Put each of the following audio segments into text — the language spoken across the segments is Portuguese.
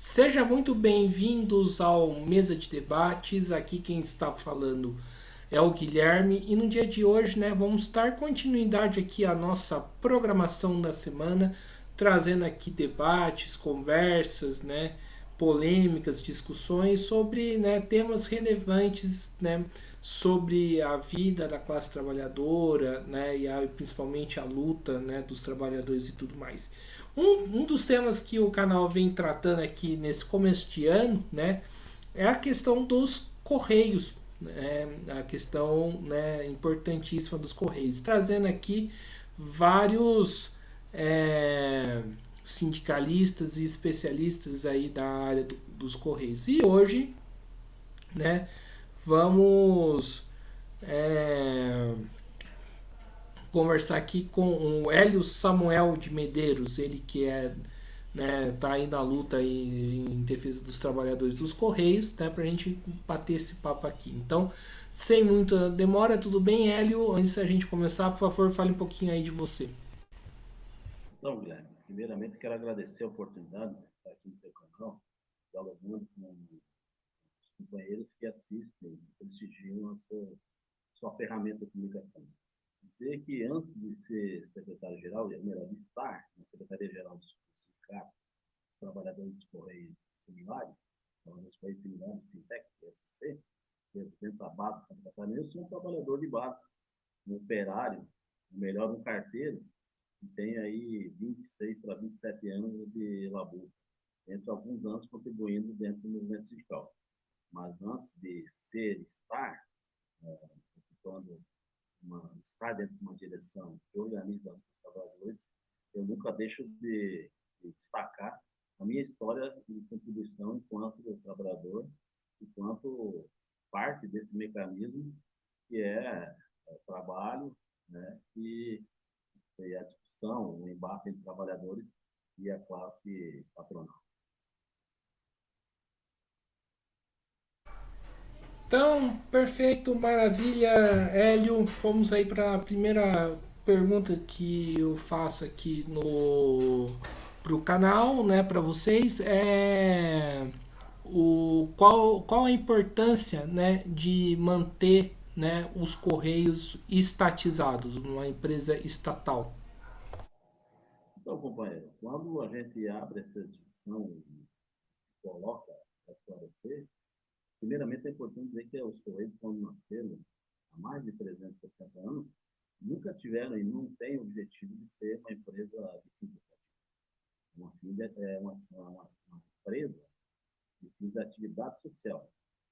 Seja muito bem-vindos ao Mesa de Debates. Aqui quem está falando é o Guilherme e no dia de hoje, né, vamos dar continuidade aqui à nossa programação da semana, trazendo aqui debates, conversas, né, polêmicas, discussões sobre, né, temas relevantes, né, sobre a vida da classe trabalhadora, né, principalmente a luta, né, dos trabalhadores e tudo mais. Um dos temas que o canal vem tratando aqui nesse começo de ano, né, é a questão dos correios, né, a questão, né, importantíssima dos correios, trazendo aqui vários é, sindicalistas e especialistas aí da área dos correios. E hoje, né, vamos é, conversar aqui com o Hélio Samuel de Medeiros, ele que é, né, tá aí na luta aí em defesa dos trabalhadores dos Correios, né, pra gente bater esse papo aqui. Então, sem muita demora, tudo bem, Hélio? Antes da gente começar, por favor, fale um pouquinho aí de você. Então, Guilherme, primeiramente quero agradecer a oportunidade de estar aqui no seu canal, dialogando com os companheiros que assistem e prestigiam a sua ferramenta de comunicação. Dizer que antes de ser secretário-geral, ou melhor, de estar na Secretaria-Geral do Sindicato dos Trabalhadores dos Correios Similares, dos Correios Similares, Sintec, PSC, que é dentro da base de Santa Catarina, eu sou um trabalhador de base, um operário, melhor, um carteiro, que tem aí 26 para 27 anos de labor, entre alguns anos contribuindo dentro do movimento sindical. Mas antes de estar, ocupando estar dentro de uma direção que organiza os trabalhadores, eu nunca deixo de destacar a minha história de contribuição enquanto trabalhador, enquanto parte desse mecanismo que é trabalho, né, e a discussão, o embate entre trabalhadores e a classe patronal. Então, perfeito, maravilha, Hélio. Vamos aí para a primeira pergunta que eu faço aqui no pro canal, né, para vocês qual a importância, né, de manter, né, os correios estatizados numa empresa estatal. Então, companheiro, quando a gente abre essa discussão e coloca para esclarecer, primeiramente é importante dizer que os Correios, quando nasceram há mais de 360 anos, nunca tiveram e não têm o objetivo de ser uma empresa de fins uma empresa de fins de atividade social.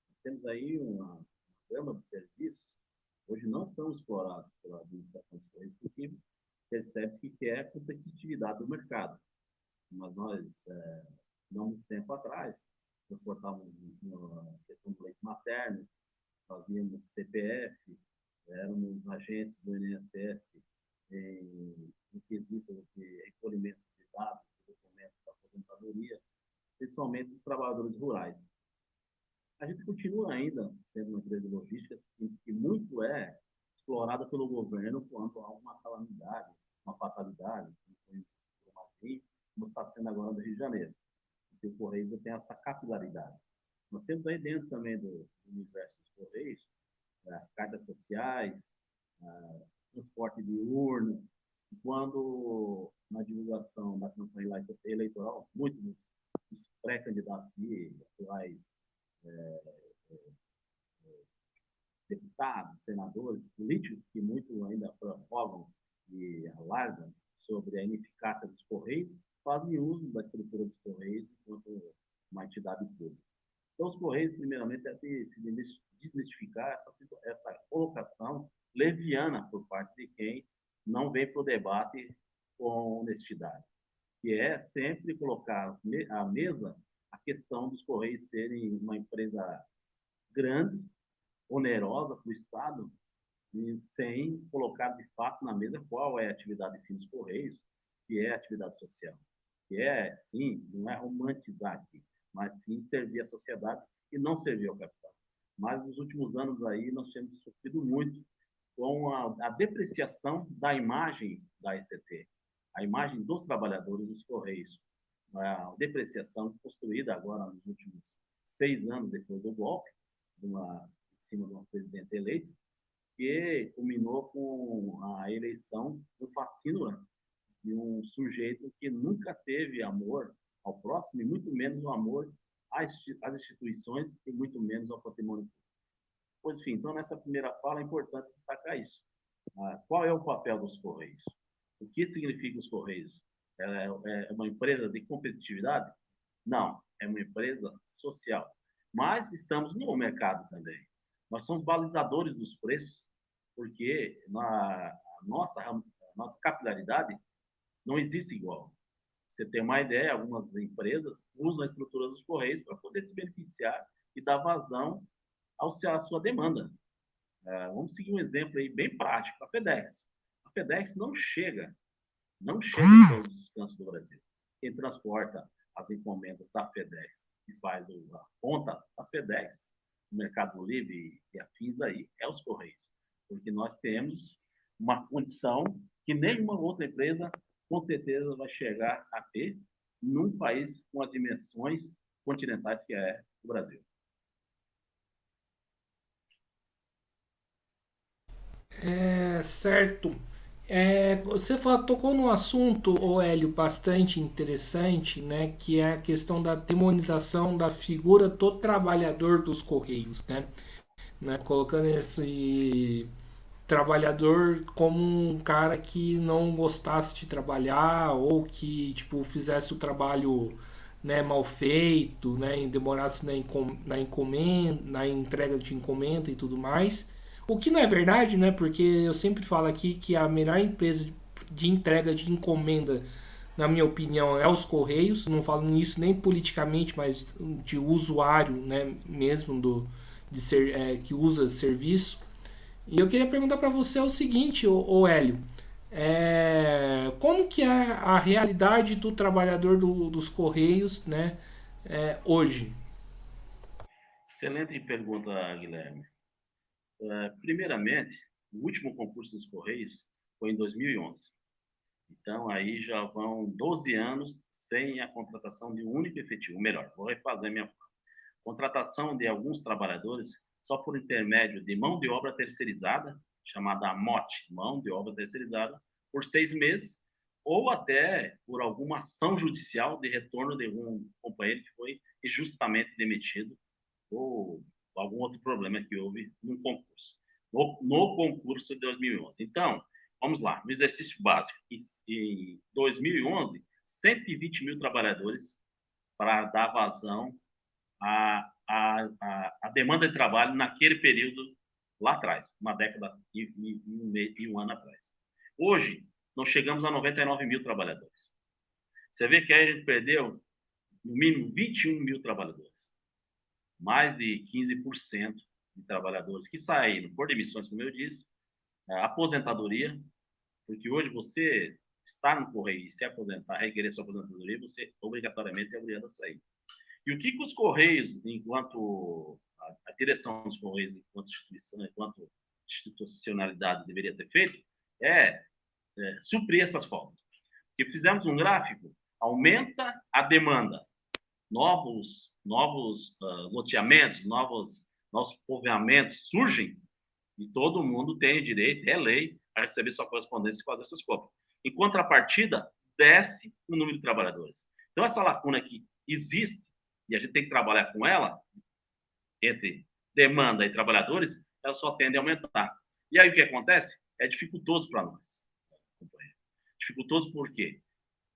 Nós temos aí uma gama de serviços, hoje não tão explorados pela administração dos Correios, porque percebe que é a competitividade do mercado. Mas nós, não muito tempo atrás, transportávamos na questão do leite materno, fazíamos CPF, éramos agentes do INSS em quesito de recolhimento de dados, de documentos da aposentadoria, principalmente dos trabalhadores rurais. A gente continua ainda sendo uma empresa de logística que muito é explorada pelo governo quando há uma calamidade, uma fatalidade, como está sendo agora no Rio de Janeiro. Porque o Correio tem essa capilaridade. Nós temos aí dentro também do universo dos Correios as cartas sociais, transporte de urnas. Quando na divulgação da campanha eleitoral, muitos dos pré-candidatos e atuais deputados, senadores, políticos que muito ainda provocam e alargam sobre a ineficácia dos Correios, fazem uso da estrutura dos Correios enquanto uma entidade pública. Então, os Correios, primeiramente, é de se desmistificar essa colocação leviana por parte de quem não vem para o debate com honestidade, que é sempre colocar à mesa a questão dos Correios serem uma empresa grande, onerosa para o Estado, sem colocar de fato na mesa qual é a atividade fim dos Correios, que é a atividade social, que é, sim, não é romantizar aqui, mas sim servir a sociedade e não servir ao capital. Mas nos últimos anos aí nós temos sofrido muito com a depreciação da imagem da ECT, a imagem dos trabalhadores dos Correios. a depreciação construída agora nos últimos 6 anos depois do golpe, em cima de uma presidente eleita, que culminou com a eleição do fascínio de um sujeito que nunca teve amor ao próximo, e muito menos o amor às instituições, e muito menos ao patrimônio público. Pois, enfim, então, nessa primeira fala, é importante destacar isso. Qual é o papel dos Correios? O que significa os Correios? É uma empresa de competitividade? Não, é uma empresa social. Mas estamos no mercado também. Nós somos balizadores dos preços, porque a nossa capilaridade não existe igual. Você tem uma ideia, algumas empresas usam a estrutura dos Correios para poder se beneficiar e dar vazão à sua demanda. Vamos seguir um exemplo aí bem prático, a FedEx. A FedEx não chega em todos os cantos do Brasil. Quem transporta as encomendas da FedEx e faz a ponta da FedEx, o Mercado Livre e afins aí, é os Correios. Porque nós temos uma condição que nenhuma outra empresa, com certeza, vai chegar a ter num país com as dimensões continentais que é o Brasil. Certo. Você tocou num assunto, ô Hélio, bastante interessante, né? Que é a questão da demonização da figura do trabalhador dos Correios, né? Colocando esse trabalhador como um cara que não gostasse de trabalhar ou que tipo fizesse o trabalho, né, mal feito, né, e demorasse na encomenda, na entrega de encomenda e tudo mais. O que não é verdade, né? Porque eu sempre falo aqui que a melhor empresa de entrega de encomenda, na minha opinião, é os Correios. Não falo nisso nem politicamente, mas de usuário, né, mesmo de ser, que usa serviço. E eu queria perguntar para você o seguinte, ô Hélio, como que é a realidade do trabalhador dos Correios, né, hoje? Excelente pergunta, Guilherme. Primeiramente, o último concurso dos Correios foi em 2011. Então, aí já vão 12 anos sem a contratação de um único efetivo. Melhor, vou refazer minha contratação de alguns trabalhadores só por intermédio de mão de obra terceirizada, chamada MOT, mão de obra terceirizada, por 6 meses, ou até por alguma ação judicial de retorno de um companheiro que foi injustamente demitido, ou algum outro problema que houve no concurso, no concurso de 2011. Então, vamos lá, no exercício básico, em 2011, 120 mil trabalhadores para dar vazão à demanda de trabalho naquele período lá atrás, uma década e um ano atrás. Hoje, nós chegamos a 99 mil trabalhadores. Você vê que aí a gente perdeu, no mínimo, 21 mil trabalhadores. Mais de 15% de trabalhadores que saíram por demissões, como eu disse, aposentadoria, porque hoje você está no Correio e se aposentar, requerer sua aposentadoria, você obrigatoriamente é obrigado a sair. E o que os Correios, enquanto a direção dos Correios, enquanto instituição, enquanto institucionalidade deveria ter feito, suprir essas faltas. Porque fizemos um gráfico, aumenta a demanda, novos loteamentos, novos povoamentos surgem e todo mundo tem direito, é lei, a receber sua correspondência e fazer seus cópias. Em contrapartida, desce o número de trabalhadores. Então, essa lacuna que existe, e a gente tem que trabalhar com ela, entre demanda e trabalhadores, ela só tende a aumentar. E aí o que acontece? É dificultoso para nós. Dificultoso por quê?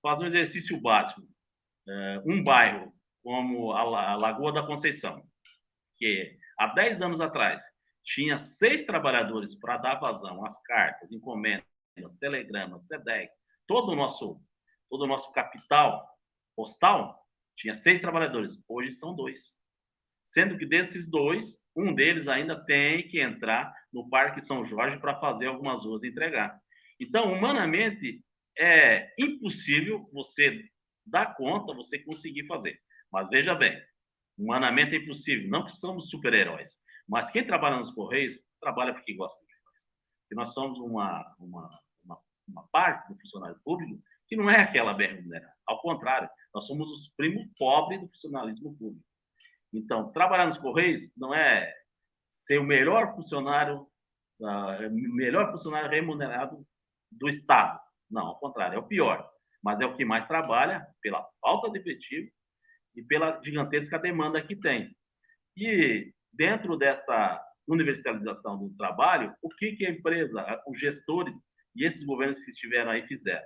Fazer um exercício básico. Um bairro como a Lagoa da Conceição, que há 10 anos atrás tinha 6 trabalhadores para dar vazão às cartas, encomendas, telegramas, SEDEX, todo o nosso capital postal, tinha 6 trabalhadores. Hoje são 2. Sendo que desses 2, um deles ainda tem que entrar no Parque São Jorge para fazer algumas ruas e entregar. Então, humanamente, é impossível você dar conta, você conseguir fazer. Mas veja bem, humanamente é impossível. Não que somos super-heróis, mas quem trabalha nos Correios, trabalha porque gosta do que faz. Porque nós somos uma parte do funcionário público que não é aquela bem remunerada. Ao contrário, Nós somos os primos pobres do funcionalismo público. Então, trabalhar nos Correios não é ser o melhor funcionário remunerado do Estado. Não, ao contrário, é o pior. Mas é o que mais trabalha pela falta de efetivo e pela gigantesca demanda que tem. E dentro dessa universalização do trabalho, o que a empresa, os gestores e esses governos que estiveram aí fizeram?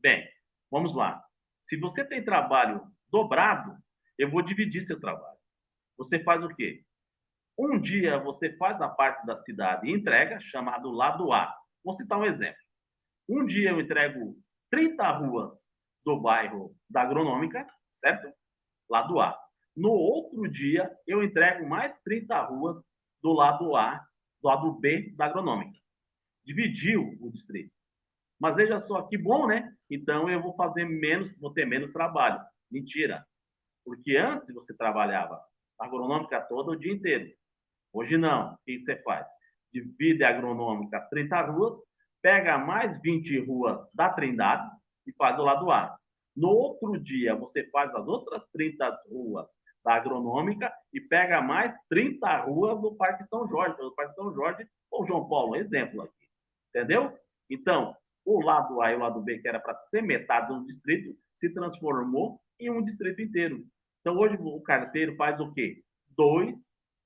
Bem, vamos lá. Se você tem trabalho dobrado, eu vou dividir seu trabalho. Você faz o quê? Um dia você faz a parte da cidade e entrega, chamado lado A. Vou citar um exemplo. Um dia eu entrego 30 ruas do bairro da Agronômica, certo? Lado A. No outro dia, eu entrego mais 30 ruas do lado A, do lado B da Agronômica. Dividiu o distrito. Mas veja só, que bom, né? Então eu vou fazer menos, vou ter menos trabalho. Mentira. Porque antes você trabalhava a agronômica toda o dia inteiro. Hoje não. O que você faz? Divide a agronômica 30 ruas, pega mais 20 ruas da Trindade e faz do lado A. No outro dia, você faz as outras 30 ruas da agronômica e pega mais 30 ruas do Parque São Jorge, do Parque São Jorge ou João Paulo, exemplo aqui. Entendeu? Então, o lado A e o lado B, que era para ser metade de um distrito, se transformou em um distrito inteiro. Então, hoje o carteiro faz o quê? 2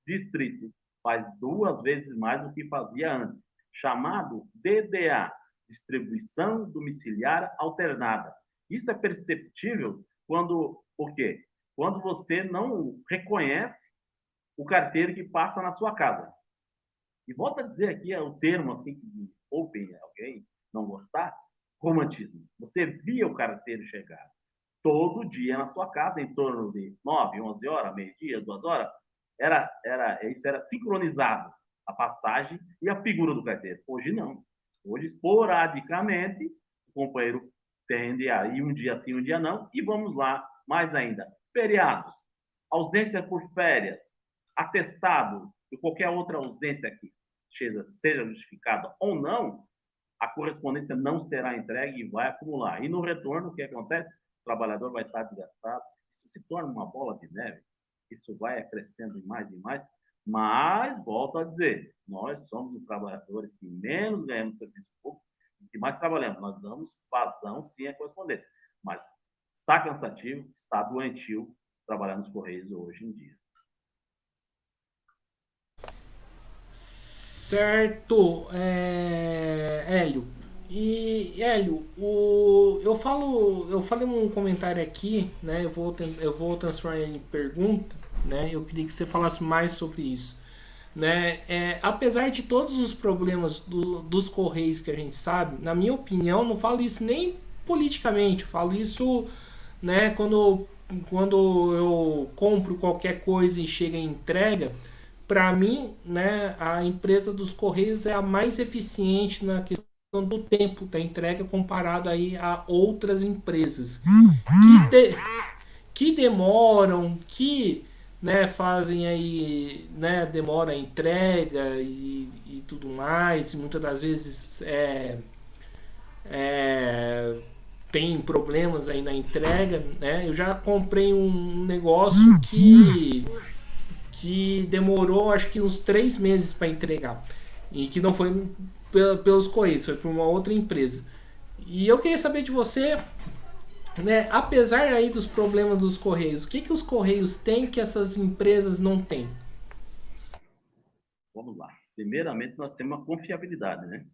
distritos. Faz 2 vezes mais do que fazia antes. Chamado DDA, Distribuição Domiciliar Alternada. Isso é perceptível quando, o quê? Quando você não reconhece o carteiro que passa na sua casa. E volto a dizer aqui o termo assim que ouvem alguém não gostar, romantismo. Você via o carteiro chegar todo dia na sua casa, em torno de 9, 11 horas, meio-dia, 2 horas. Isso era sincronizado, a passagem e a figura do carteiro. Hoje não. Hoje, esporadicamente, o companheiro tende a ir um dia sim, um dia não. E vamos lá, mais ainda, feriados, ausência por férias, atestado e qualquer outra ausência que seja justificada ou não, a correspondência não será entregue e vai acumular. E no retorno, o que acontece? O trabalhador vai estar desgastado, isso se torna uma bola de neve, isso vai crescendo mais e mais, mas, volto a dizer, nós somos os trabalhadores que menos ganhamos serviço público e que mais trabalhamos. Nós damos vazão, sim, à correspondência, mas está cansativo, está doentio trabalhar nos Correios hoje em dia. Certo, Hélio. E Hélio, eu falei um comentário aqui, né? Eu vou transformar ele em pergunta, né? Eu queria que você falasse mais sobre isso, né? Apesar de todos os problemas dos correios que a gente sabe, na minha opinião, não falo isso nem politicamente, eu falo isso, né? Quando eu compro qualquer coisa e chega em entrega, para mim, né, a empresa dos Correios é a mais eficiente na questão do tempo da entrega comparado aí a outras empresas que demoram, que, né, fazem aí, né, demora a entrega e tudo mais, e muitas das vezes é, tem problemas aí na entrega, né? Eu já comprei um negócio que demorou acho que uns 3 meses para entregar e que não foi pelos Correios, foi por uma outra empresa. E eu queria saber de você, né, apesar aí dos problemas dos Correios, o que os Correios têm que essas empresas não têm? Vamos lá. Primeiramente, nós temos uma confiabilidade, né?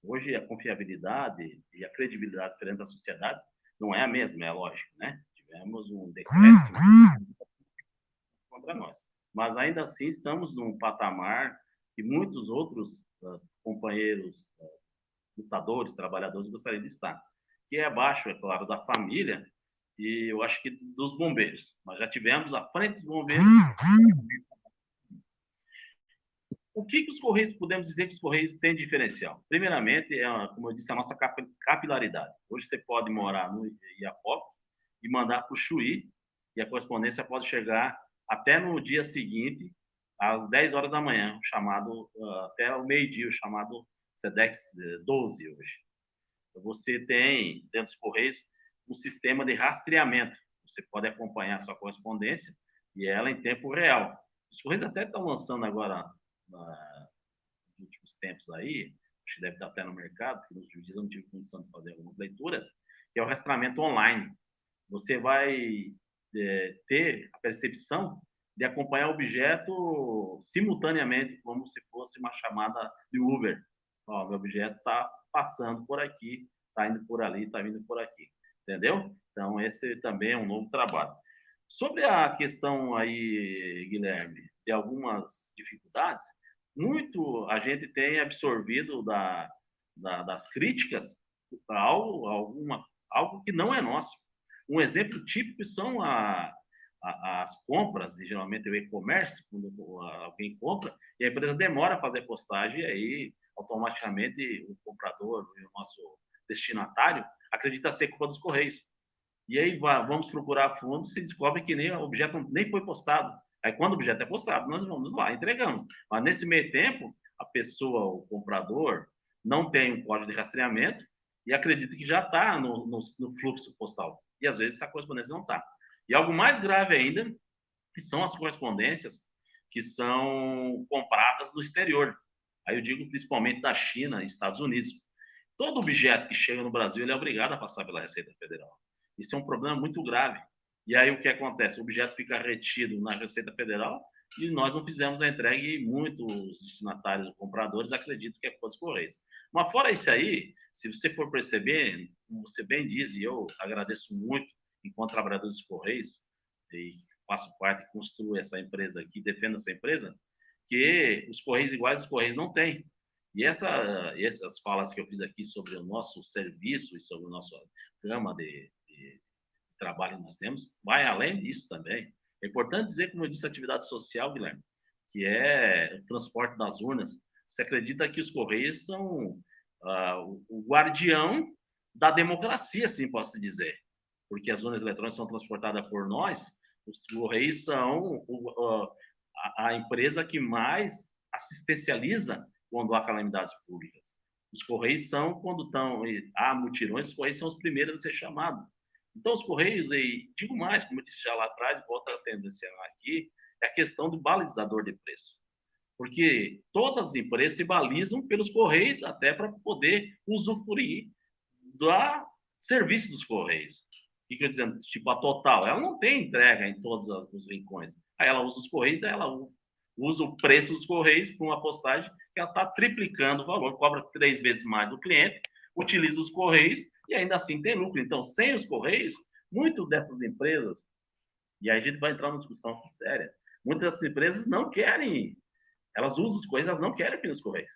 Hoje, a confiabilidade e a credibilidade perante a sociedade não é a mesma, é lógico, né? Tivemos um decréscimo contra nós. Mas, ainda assim, estamos num patamar que muitos outros companheiros, lutadores, trabalhadores gostariam de estar, que é abaixo, é claro, da família e eu acho que dos bombeiros. Nós já tivemos à frente dos bombeiros. O que os Correios, podemos dizer que os Correios têm diferencial? Primeiramente, como eu disse, a nossa capilaridade. Hoje você pode morar no Iapoque e mandar para o Chuí, e a correspondência pode chegar até no dia seguinte, às 10 horas da manhã, chamado até o meio-dia, o chamado SEDEX 12 hoje. Você tem, dentro dos Correios, um sistema de rastreamento. você pode acompanhar a sua correspondência e ela em tempo real. Os Correios até estão lançando agora, nos últimos tempos aí, acho que deve estar até no mercado, porque nos dias eu não tive condição de fazer algumas leituras, que é o rastreamento online. Você vai ter a percepção de acompanhar o objeto simultaneamente, como se fosse uma chamada de Uber. Ó, meu objeto está passando por aqui, está indo por ali, está vindo por aqui. Entendeu? Então, esse também é um novo trabalho. Sobre a questão aí, Guilherme, de algumas dificuldades, muito a gente tem absorvido das críticas algo que não é nosso. Um exemplo típico são as compras, e geralmente o e-commerce, quando alguém compra, e a empresa demora a fazer postagem, e aí automaticamente o comprador, o nosso destinatário, acredita ser culpa dos Correios. E aí vamos procurar a fundo, se descobre que nem o objeto nem foi postado. Aí quando o objeto é postado, nós vamos lá, entregamos. Mas nesse meio tempo, a pessoa, o comprador, não tem um código de rastreamento e acredita que já está no fluxo postal. E às vezes essa correspondência não está. E algo mais grave ainda, que são as correspondências que são compradas no exterior. Aí eu digo principalmente da China e Estados Unidos. Todo objeto que chega no Brasil ele é obrigado a passar pela Receita Federal. Isso é um problema muito grave. E aí o que acontece? O objeto fica retido na Receita Federal e nós não fizemos a entrega e muitos destinatários, compradores, acreditam que é culpa dos Correios. Mas fora isso aí, se você for perceber, como você bem diz, e eu agradeço muito, enquanto trabalhador dos Correios, e faço parte, construo essa empresa aqui, defendo essa empresa, que os Correios iguais os Correios não têm. E essas falas que eu fiz aqui sobre o nosso serviço e sobre a nossa gama de trabalho que nós temos, vai além disso também. É importante dizer, como eu disse, atividade social, Guilherme, que é o transporte das urnas. Você acredita que os Correios são o guardião da democracia, assim posso dizer, porque as urnas eletrônicas são transportadas por nós, os Correios são a empresa que mais assistencializa quando há calamidades públicas. Os Correios são, quando há mutirões, os Correios são os primeiros a ser chamados. Então, os Correios, e digo mais, como eu disse já lá atrás, volto a tendenciar aqui, é a questão do balizador de preço. Porque todas as empresas se balizam pelos Correios até para poder usufruir do serviço dos Correios. O que eu estou dizendo? Tipo, a Total, ela não tem entrega em todos os rincões. Aí ela usa os Correios, aí ela usa o preço dos Correios para uma postagem que ela está triplicando o valor, cobra 3 vezes mais do cliente, utiliza os Correios e ainda assim tem lucro. Então, sem os Correios, muitas dessas empresas, e aí a gente vai entrar numa discussão séria, muitas dessas empresas não querem, elas usam os Correios, elas não querem vir nos Correios,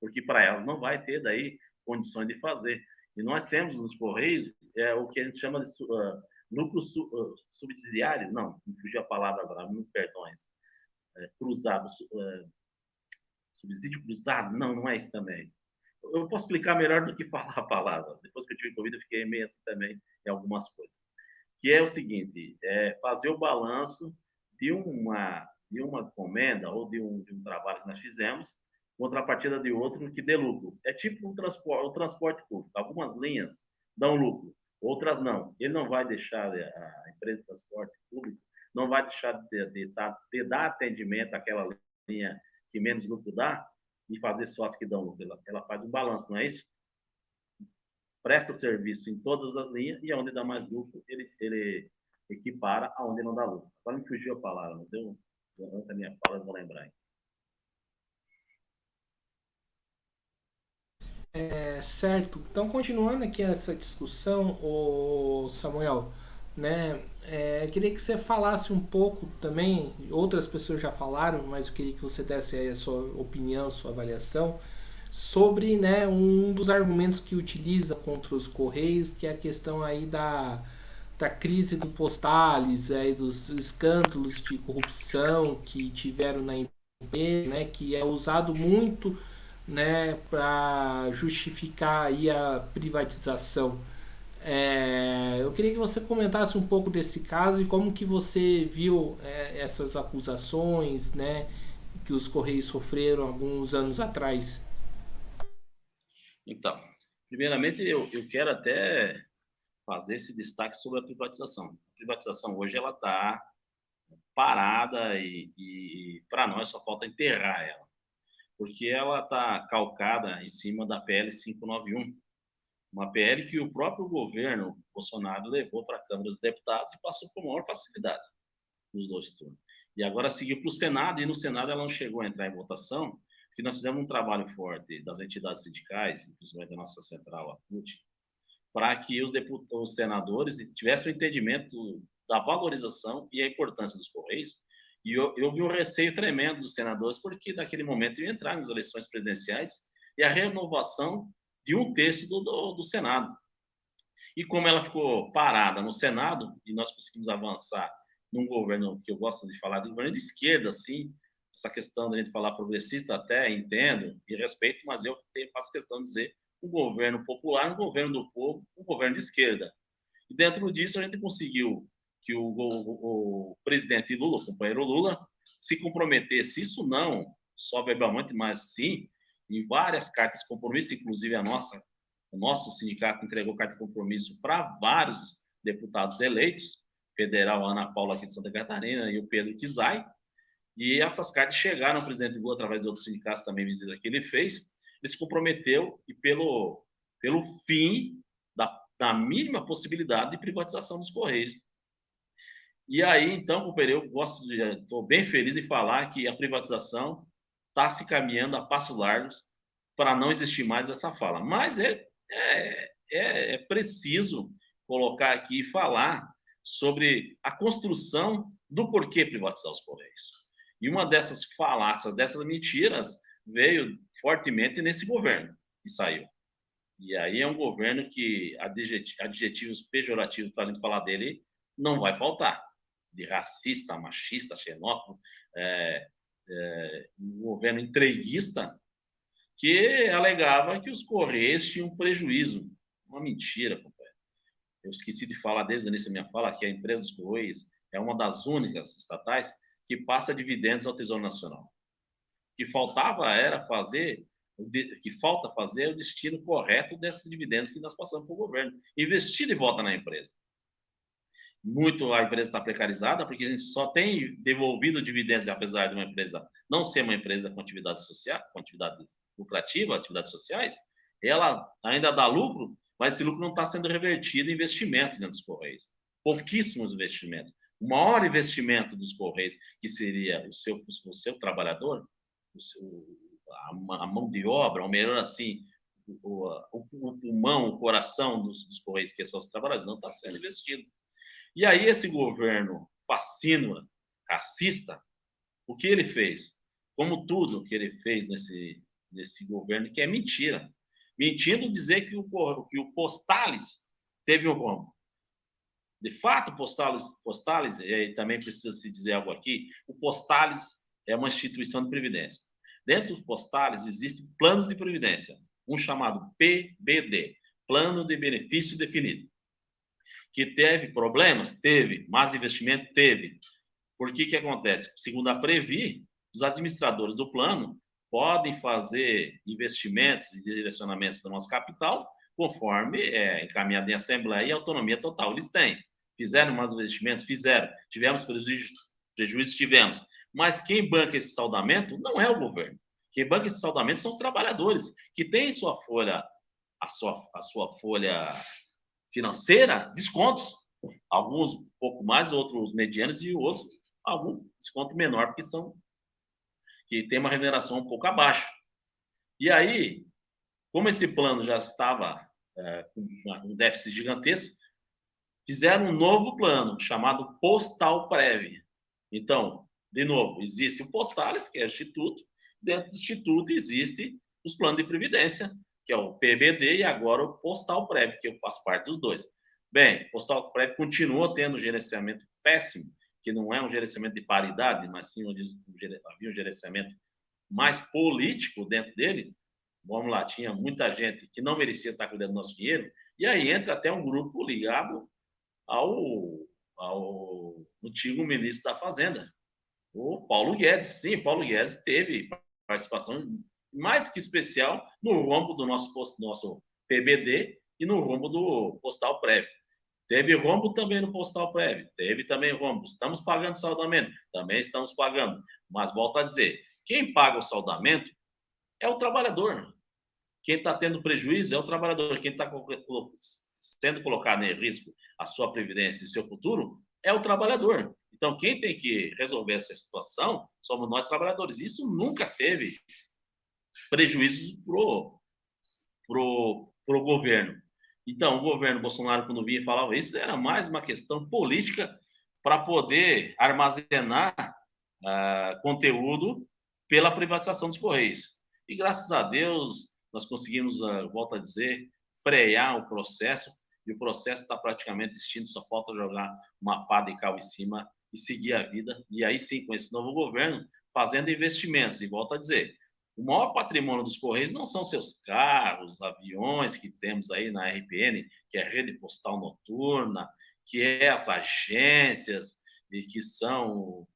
porque para elas não vai ter daí condições de fazer. E nós temos nos Correios o que a gente chama de lucro subsidiário, não fugiu a palavra agora, me perdões, cruzado, subsídio cruzado, não é isso também. Eu posso explicar melhor do que falar a palavra. Depois que eu tive Covid, eu fiquei meio assim também em algumas coisas. Que é o seguinte, fazer o balanço de uma encomenda ou de um trabalho que nós fizemos, contrapartida de outro que dê lucro. É tipo o transporte público. Algumas linhas dão lucro, outras não. Ele não vai deixar, a empresa de transporte público não vai deixar de dar atendimento àquela linha que menos lucro dá e fazer só as que dão lucro. Ela faz um balanço, não é isso? Presta serviço em todas as linhas e onde dá mais lucro, ele equipara aonde não dá lucro. Agora me fugiu a palavra, não deu? Durante a minha fala, eu vou lembrar. Certo. Então, continuando aqui essa discussão, o Samuel, né? Queria que você falasse um pouco também. Outras pessoas já falaram, mas eu queria que você desse aí a sua opinião, a sua avaliação sobre, né, um dos argumentos que utiliza contra os Correios, que é a questão aí da crise do Postales, aí dos escândalos de corrupção que tiveram na empresa, né, que é usado muito, né, para justificar aí a privatização. Eu queria que você comentasse um pouco desse caso e como que você viu essas acusações, né, que os Correios sofreram alguns anos atrás. Então, primeiramente, eu quero até fazer esse destaque sobre a privatização. A privatização hoje ela está parada e para nós só falta enterrar ela, porque ela está calcada em cima da PL 591, uma PL que o próprio governo Bolsonaro levou para a Câmara dos Deputados e passou com maior facilidade nos 2 turnos. E agora seguiu para o Senado, e no Senado ela não chegou a entrar em votação, porque nós fizemos um trabalho forte das entidades sindicais, principalmente da nossa central, a CUT, para que os senadores tivessem o entendimento da valorização e a importância dos Correios. E eu vi um receio tremendo dos senadores, porque naquele momento iam entrar nas eleições presidenciais e a renovação de 1/3 do Senado. E como ela ficou parada no Senado, e nós conseguimos avançar num governo que eu gosto de falar, de governo de esquerda, assim, essa questão de a gente falar progressista, até entendo e respeito, mas eu faço questão de dizer um governo popular, um governo do povo, um governo de esquerda. E dentro disso a gente conseguiu que o presidente Lula, o companheiro Lula, se comprometesse, isso não só verbalmente, mas sim em várias cartas de compromisso, inclusive o nosso sindicato entregou carta de compromisso para vários deputados eleitos, federal Ana Paula aqui de Santa Catarina e o Pedro Kizai, e essas cartas chegaram ao presidente Lula através de outros sindicatos também, visita que ele fez. Ele se comprometeu e pelo fim da mínima possibilidade de privatização dos Correios. E aí, então, companheiro, estou bem feliz em falar que a privatização está se caminhando a passos largos para não existir mais essa fala. Mas é preciso colocar aqui e falar sobre a construção do porquê privatizar os Correios. E uma dessas falácias, dessas mentiras, veio fortemente nesse governo que saiu. E aí é um governo que adjetivos pejorativos para a gente falar dele não vai faltar. De racista, machista, xenófobo, um governo entreguista que alegava que os Correios tinham prejuízo. Uma mentira, companheiro. Eu esqueci de falar desde o início da minha fala que a empresa dos Correios é uma das únicas estatais que passa dividendos ao Tesouro Nacional. O que faltava era fazer, falta fazer o destino correto desses dividendos que nós passamos para o governo. Investir de volta na empresa. Muito a empresa está precarizada, porque a gente só tem devolvido dividendos, apesar de uma empresa não ser uma empresa com atividade social, com atividade lucrativa, atividades sociais, ela ainda dá lucro, mas esse lucro não está sendo revertido em investimentos dentro dos Correios. Pouquíssimos investimentos. O maior investimento dos Correios, que seria o seu trabalhador, a mão de obra, ou melhor assim, o pulmão, o coração dos Correios, que são os trabalhadores, não está sendo investido. E aí esse governo fascino, racista, o que ele fez? Como tudo que ele fez nesse governo, que é mentira. Mentindo dizer que o Postales teve um rombo. De fato, Postales, e também precisa se dizer algo aqui, o Postales é uma instituição de previdência. Dentro do Postales existem planos de previdência, um chamado PBD, Plano de Benefício Definido. Que teve problemas? Teve. Mas investimento? Teve. Por que acontece? Segundo a Previ, os administradores do plano podem fazer investimentos e direcionamentos do nosso capital conforme encaminhado em assembleia e autonomia total. Eles têm. Fizeram mais investimentos? Fizeram. Tivemos prejuízo? Tivemos. Mas quem banca esse saldamento não é o governo. Quem banca esse saldamento são os trabalhadores, que têm sua folha, a sua folha financeira, descontos. Alguns um pouco mais, outros medianos e outros algum desconto menor, porque que tem uma remuneração um pouco abaixo. E aí, como esse plano já estava com um déficit gigantesco, fizeram um novo plano chamado Postalprev. Então, de novo, existe o Postales, que é o Instituto, dentro do Instituto existe os planos de previdência, que é o PBD, e agora o Postalprev, que eu faço parte dos dois. Bem, o Postalprev continua tendo um gerenciamento péssimo, que não é um gerenciamento de paridade, mas sim havia um gerenciamento mais político dentro dele. Vamos lá, tinha muita gente que não merecia estar cuidando do nosso dinheiro, e aí entra até um grupo ligado ao antigo ministro da Fazenda, o Paulo Guedes. Sim, Paulo Guedes teve participação mais que especial no rombo do nosso PBD e no rombo do Postalprev. Teve rombo também no postal prévio, teve também rombo. Estamos pagando saudamento, também estamos pagando. Mas volto a dizer, quem paga o saudamento é o trabalhador. Quem está tendo prejuízo é o trabalhador. Quem está sendo colocado em risco a sua previdência e seu futuro é o trabalhador. Então, quem tem que resolver essa situação somos nós, trabalhadores. Isso nunca teve prejuízo pro governo. Então, o governo Bolsonaro, quando vinha e falava isso, era mais uma questão política para poder armazenar conteúdo pela privatização dos Correios. E, graças a Deus, nós conseguimos, volto a dizer, frear o processo, e o processo está praticamente extinto, só falta jogar uma pá de cal em cima e seguir a vida. E aí sim, com esse novo governo, fazendo investimentos. E volto a dizer, o maior patrimônio dos Correios não são seus carros, aviões que temos aí na RPN, que é a Rede Postal Noturna, que é as agências, e que são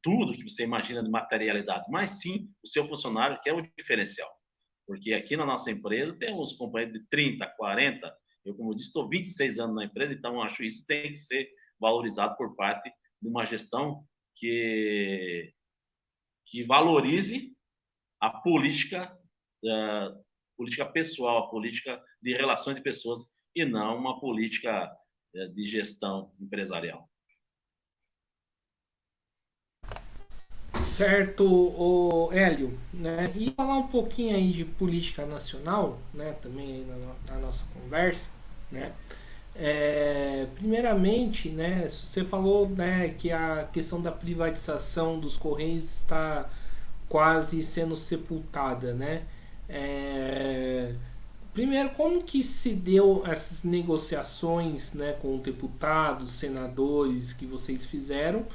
tudo que você imagina de materialidade, mas sim o seu funcionário, que é o diferencial. Porque aqui na nossa empresa temos companheiros de 30, 40, eu, como disse, estou 26 anos na empresa, então acho que isso tem que ser valorizado por parte de uma gestão que valorize a política pessoal, a política de relações de pessoas, e não uma política de gestão empresarial. Certo, o Hélio, né? E falar um pouquinho aí de política nacional, né? Também aí na nossa conversa, né? Primeiramente, né? Você falou, né, que a questão da privatização dos Correios está quase sendo sepultada, né? Primeiro, como que se deu essas negociações, né, com deputados, senadores que vocês fizeram?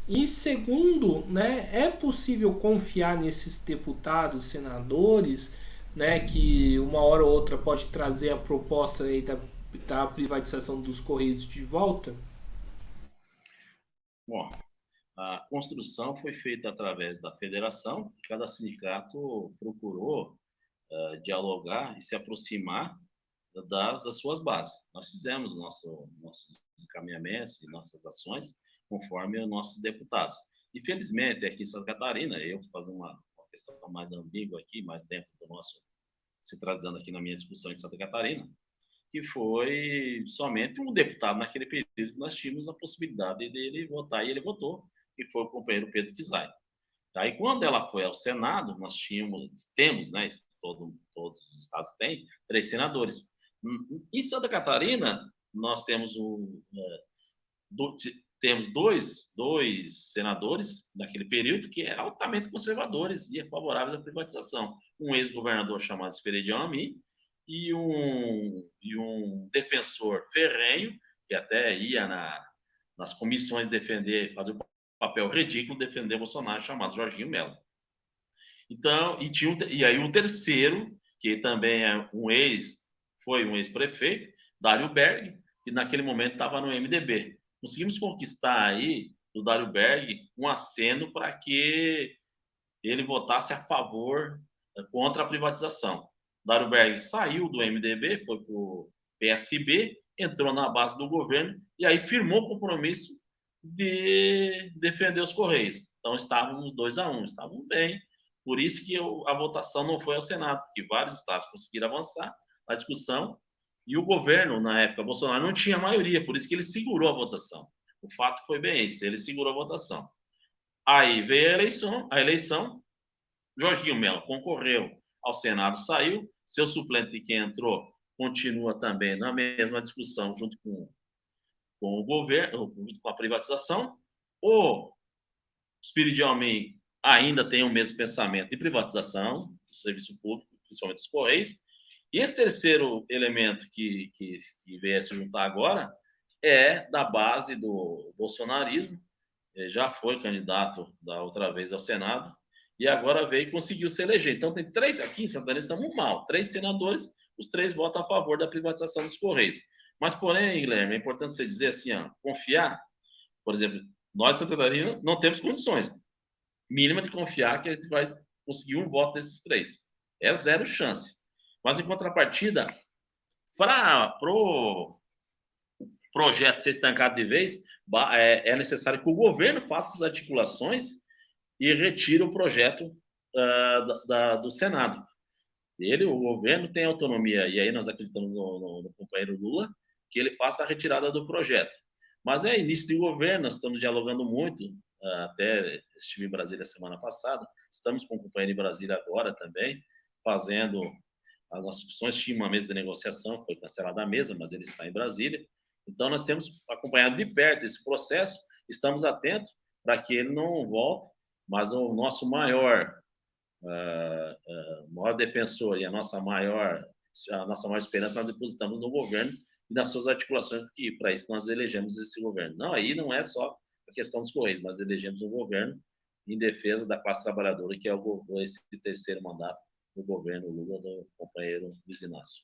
E segundo, né, é possível confiar nesses deputados, senadores, né, que uma hora ou outra pode trazer a proposta aí da privatização dos Correios de volta? Bom, a construção foi feita através da federação, cada sindicato procurou dialogar e se aproximar das suas bases. Nós fizemos nossos encaminhamentos e nossas ações conforme os nossos deputados. E, felizmente, aqui em Santa Catarina, eu vou fazer uma questão mais ambígua aqui, mais dentro do nosso, se tratando aqui na minha discussão em Santa Catarina, que foi somente um deputado naquele período que nós tínhamos a possibilidade dele votar, e ele votou, e foi o companheiro Pedro Kizai. Aí, quando ela foi ao Senado, nós temos, né, todos os estados têm, 3 senadores. Em Santa Catarina, nós temos temos dois senadores naquele período que eram altamente conservadores e favoráveis à privatização. Um ex-governador chamado Esperidião Amin e um defensor ferrenho, que até ia nas comissões defender, fazer o papel ridículo, defender Bolsonaro, chamado Jorginho Melo. Então, e aí o terceiro, que também foi um ex-prefeito, Dário Berg, que naquele momento estava no MDB. Conseguimos conquistar aí do Dário Berg um aceno para que ele votasse a favor, contra a privatização. Dário Berg saiu do MDB, foi para o PSB, entrou na base do governo e aí firmou o compromisso de defender os Correios. Então estávamos 2-1, estávamos bem. Por isso que a votação não foi ao Senado, porque vários estados conseguiram avançar na discussão e o governo, na época, Bolsonaro, não tinha maioria, por isso que ele segurou a votação. O fato foi bem esse, ele segurou a votação. Aí veio a eleição, Jorginho Melo concorreu ao Senado, saiu, seu suplente que entrou continua também na mesma discussão junto com o governo, com a privatização. O Espírito Almeida ainda tem o mesmo pensamento de privatização do serviço público, principalmente dos Correios. E esse terceiro elemento que veio a se juntar agora é da base do bolsonarismo, já foi candidato da outra vez ao Senado, e agora veio e conseguiu se eleger. Então, tem 3 aqui em Santa Catarina, estamos mal, 3 senadores, os 3 votam a favor da privatização dos Correios. Mas, porém, Guilherme, é importante você dizer assim, confiar, por exemplo, nós, Santa Catarina, não temos condições mínima de confiar que a gente vai conseguir um voto desses 3. É 0 chance. Mas, em contrapartida, para o projeto ser estancado de vez, é necessário que o governo faça as articulações e retire o projeto do Senado. O governo tem autonomia, e aí nós acreditamos no companheiro Lula, que ele faça a retirada do projeto. Mas é início de governo, nós estamos dialogando muito, até estive em Brasília semana passada, estamos com o companheiro em Brasília agora também, fazendo as nossas opções. Tinha uma mesa de negociação, foi cancelada a mesa, mas ele está em Brasília. Então, nós temos acompanhado de perto esse processo, estamos atentos para que ele não volte, mas o nosso maior defensor e a nossa maior esperança nós depositamos no governo e nas suas articulações, porque para isso nós elegemos esse governo. Não, aí não é só a questão dos Correios, mas elegemos um governo em defesa da classe trabalhadora, que é esse terceiro mandato do governo Lula, do companheiro Luiz Inácio.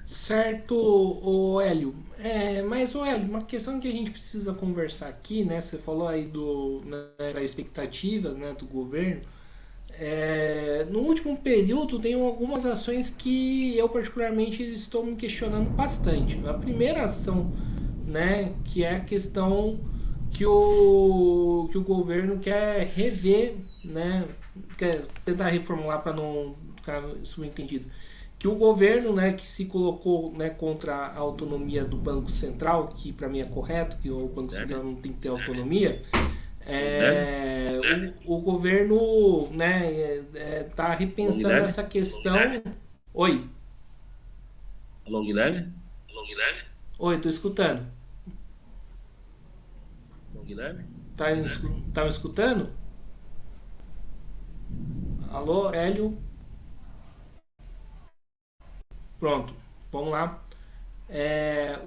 Certo, o Hélio. Mas, Hélio, uma questão que a gente precisa conversar aqui, né? Você falou aí da expectativa, né, do governo. No último período, tem algumas ações que eu particularmente estou me questionando bastante. A primeira ação, né, que é a questão que o governo quer rever, né, quer tentar reformular para não ficar subentendido, que o governo, né, que se colocou, né, contra a autonomia do Banco Central, que para mim é correto, que o Banco Central não tem que ter autonomia, o governo, né, tá repensando essa questão. Oi. Alô, Guilherme? Oi, tô escutando. Alô, Guilherme? Tá me escutando? Alô, Hélio? Pronto, vamos lá.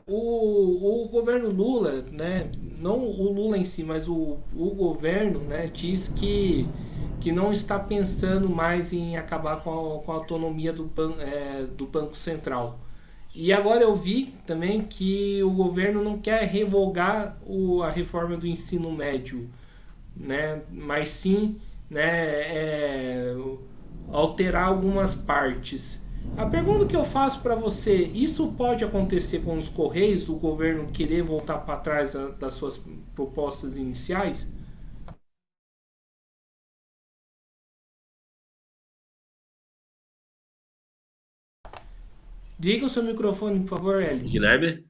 O governo Lula, né, não o Lula em si, mas o governo, né, diz que não está pensando mais em acabar com a autonomia do Banco Central. E agora eu vi também que o governo não quer revogar a reforma do ensino médio, né, mas sim, né, alterar algumas partes. A pergunta que eu faço para você, isso pode acontecer com os Correios, do governo querer voltar para trás das suas propostas iniciais? Liga o seu microfone, por favor, Hélio. Guilherme?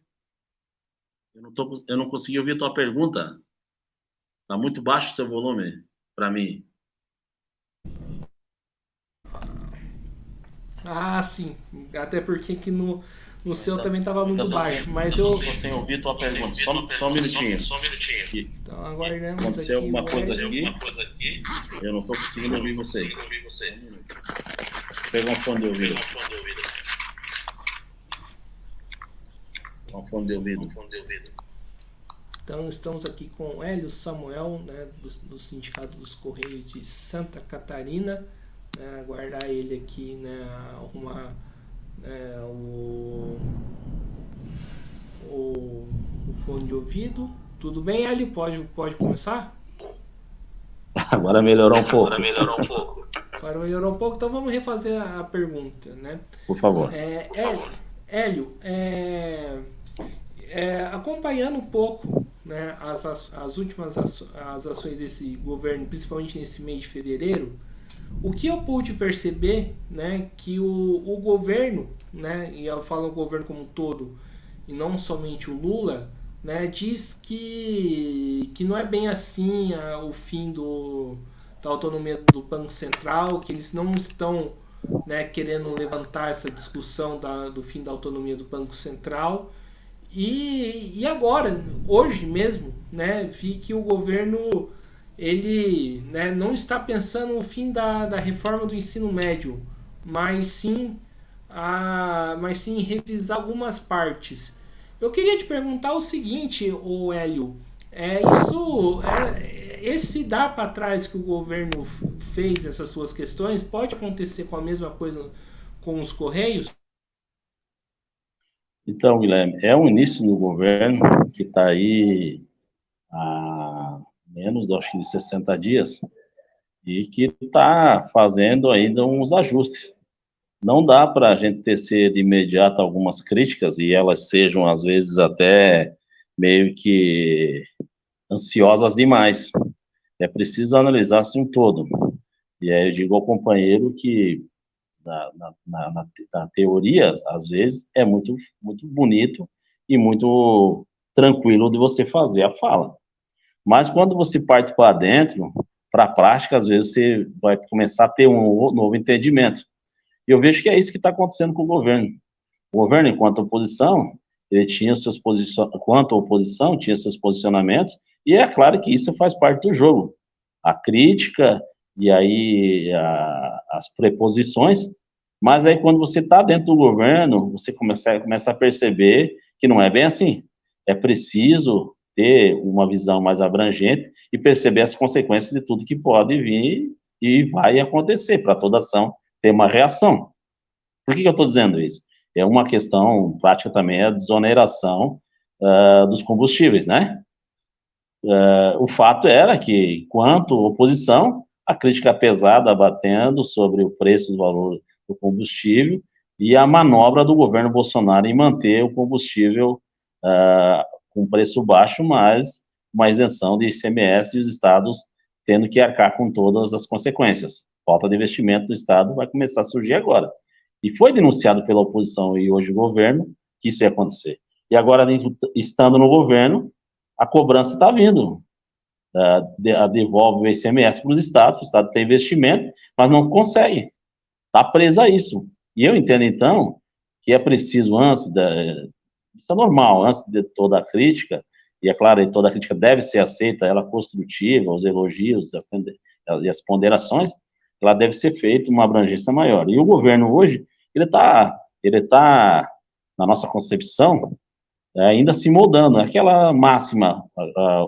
Eu não consegui ouvir a tua pergunta. Está muito baixo o seu volume para mim. Ah, sim. Até porque aqui no seu também estava muito baixo. Mas eu estou sem ouvir a tua pergunta. Só um minutinho. Então, aguardamos Aconteceu aqui. alguma coisa aqui. Eu não estou conseguindo ouvir você. Vou pegar um fone de ouvido. Um fone de ouvido. Então, estamos aqui com o Hélio Samuel, né, do Sindicato dos Correios de Santa Catarina. Né, aguardar ele aqui, né, arrumar o fone de ouvido. Tudo bem, Hélio? Pode começar? Agora melhorou um pouco. Agora melhorou um pouco, então vamos refazer a pergunta, né? Por favor. Hélio, acompanhando um pouco, né, as últimas as ações desse governo, principalmente nesse mês de fevereiro, o que eu pude perceber, né, que o governo, né, e eu falo o governo como um todo, e não somente o Lula, né, diz que não é bem assim o fim da autonomia do Banco Central, que eles não estão, né, querendo levantar essa discussão do fim da autonomia do Banco Central. E agora, hoje mesmo, né, vi que o governo ele, né, não está pensando no fim da reforma do ensino médio, mas sim em revisar algumas partes. Eu queria te perguntar o seguinte, o Hélio, esse dar para trás que o governo fez essas suas questões pode acontecer com a mesma coisa com os Correios? Então, Guilherme, é um início do governo que está aí há menos, acho que de 60 dias, e que está fazendo ainda uns ajustes. não dá para a gente tecer de imediato algumas críticas, e elas sejam, às vezes, até meio que ansiosas demais. É preciso analisar-se um todo. E aí eu digo ao companheiro que, na teoria, às vezes, é muito, muito bonito e muito tranquilo de você fazer a fala. Mas quando você parte para dentro, para a prática, às vezes você vai começar a ter um novo entendimento. E eu vejo que é isso que está acontecendo com o governo. O governo, enquanto oposição, ele tinha seus quanto oposição, tinha seus posicionamentos, e é claro que isso faz parte do jogo. A crítica e aí as preposições, mas aí quando você está dentro do governo, você começa a perceber que não é bem assim. É preciso ter uma visão mais abrangente e perceber as consequências de tudo que pode vir e vai acontecer. Para toda ação ter uma reação. Por que eu estou dizendo isso? É uma questão prática também, a desoneração dos combustíveis, né? O fato era que, enquanto oposição, a crítica pesada batendo sobre o preço do valor do combustível e a manobra do governo Bolsonaro em manter o combustível com preço baixo, mas uma isenção de ICMS e os estados tendo que arcar com todas as consequências. Falta de investimento do Estado vai começar a surgir agora. E foi denunciado pela oposição e hoje o governo que isso ia acontecer. E agora, estando no governo, a cobrança está vindo. Devolve o ICMS para os estados, o estado tem investimento, mas não consegue. Está preso a isso. E eu entendo, então, que é preciso, isso é normal, antes de toda a crítica, e é claro, toda a crítica deve ser aceita, ela construtiva, os elogios e as ponderações, ela deve ser feita uma abrangência maior. E o governo hoje, ele tá na nossa concepção, ainda se moldando. Aquela máxima,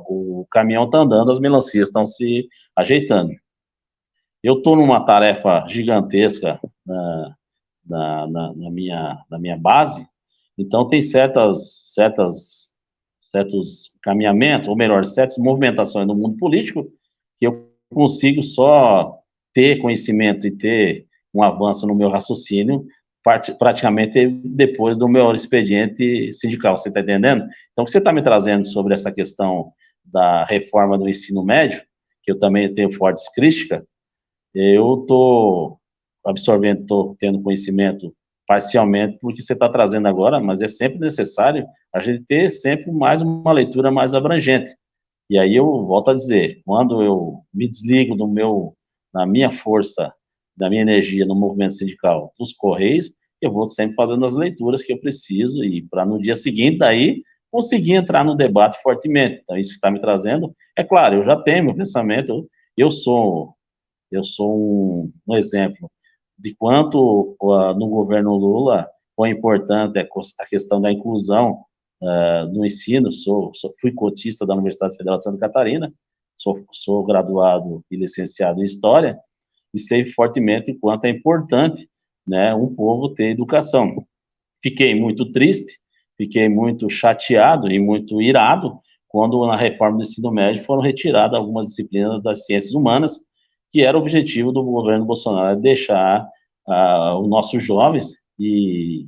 o caminhão está andando, as melancias estão se ajeitando. Eu estou numa tarefa gigantesca na minha base, então tem certos caminhamentos, ou melhor, certas movimentações no mundo político que eu consigo só ter conhecimento e ter um avanço no meu raciocínio praticamente depois do meu expediente sindical, você está entendendo? Então, o que você está me trazendo sobre essa questão da reforma do ensino médio, que eu também tenho fortes críticas, eu estou absorvendo, estou tendo conhecimento parcialmente porque você está trazendo agora, mas é sempre necessário a gente ter sempre mais uma leitura mais abrangente. E aí eu volto a dizer, quando eu me desligo da minha força, da minha energia no movimento sindical dos Correios, eu vou sempre fazendo as leituras que eu preciso e para no dia seguinte daí conseguir entrar no debate fortemente. Então isso que está me trazendo, é claro, eu já tenho meu pensamento, eu sou um exemplo de quanto no governo Lula foi importante a questão da inclusão no ensino. Fui cotista da Universidade Federal de Santa Catarina, sou graduado e licenciado em História, e sei fortemente quanto é importante, né, um povo ter educação. Fiquei muito triste, fiquei muito chateado e muito irado quando, na reforma do ensino médio, foram retiradas algumas disciplinas das ciências humanas, que era o objetivo do governo Bolsonaro, deixar os nossos jovens e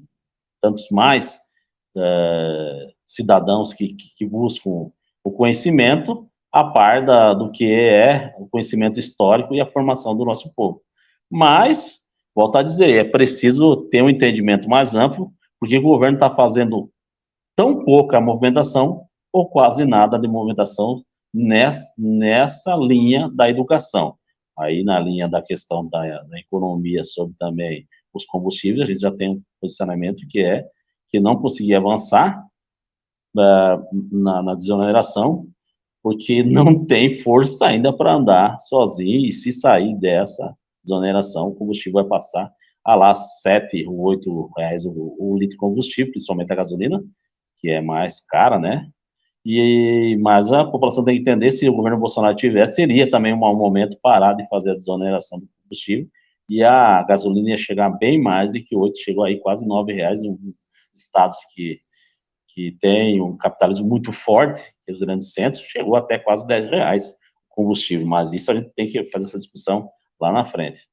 tantos mais cidadãos que buscam o conhecimento a par do que é o conhecimento histórico e a formação do nosso povo. Mas, volto a dizer, é preciso ter um entendimento mais amplo, porque o governo está fazendo tão pouca movimentação ou quase nada de movimentação nessa linha da educação. Aí, na linha da questão da economia sobre também os combustíveis, a gente já tem um posicionamento que não conseguir avançar na desoneração, porque não tem força ainda para andar sozinho, e se sair dessa desoneração, o combustível vai passar a lá R$ 7 ou R$ 8 o litro de combustível, principalmente a gasolina, que é mais cara, né? Mas a população tem que entender, se o governo Bolsonaro tivesse, seria também um momento parar de fazer a desoneração do combustível, e a gasolina ia chegar bem mais do que 8, chegou aí quase R$ 9 em estados que tem um capitalismo muito forte, que é os grandes centros, chegou até quase R$ 10 o combustível, mas isso a gente tem que fazer essa discussão lá na frente.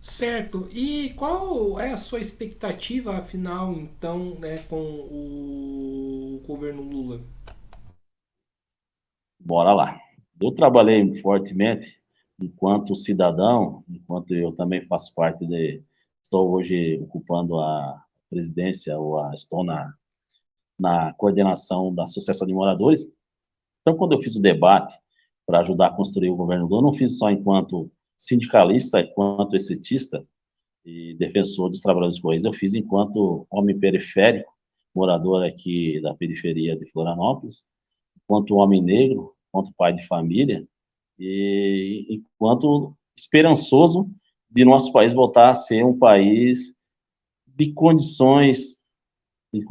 Certo. E qual é a sua expectativa, afinal, então, né, com o governo Lula? Bora lá. Eu trabalhei fortemente enquanto cidadão, enquanto eu também faço parte estou hoje ocupando a presidência, estou na coordenação da Associação de Moradores. Então, quando eu fiz o debate para ajudar a construir o governo Lula, eu não fiz só enquanto sindicalista, enquanto exetista e defensor dos trabalhadores do Correios, eu fiz enquanto homem periférico, morador aqui da periferia de Florianópolis, enquanto homem negro, enquanto pai de família, e enquanto esperançoso de nosso país voltar a ser um país de condições de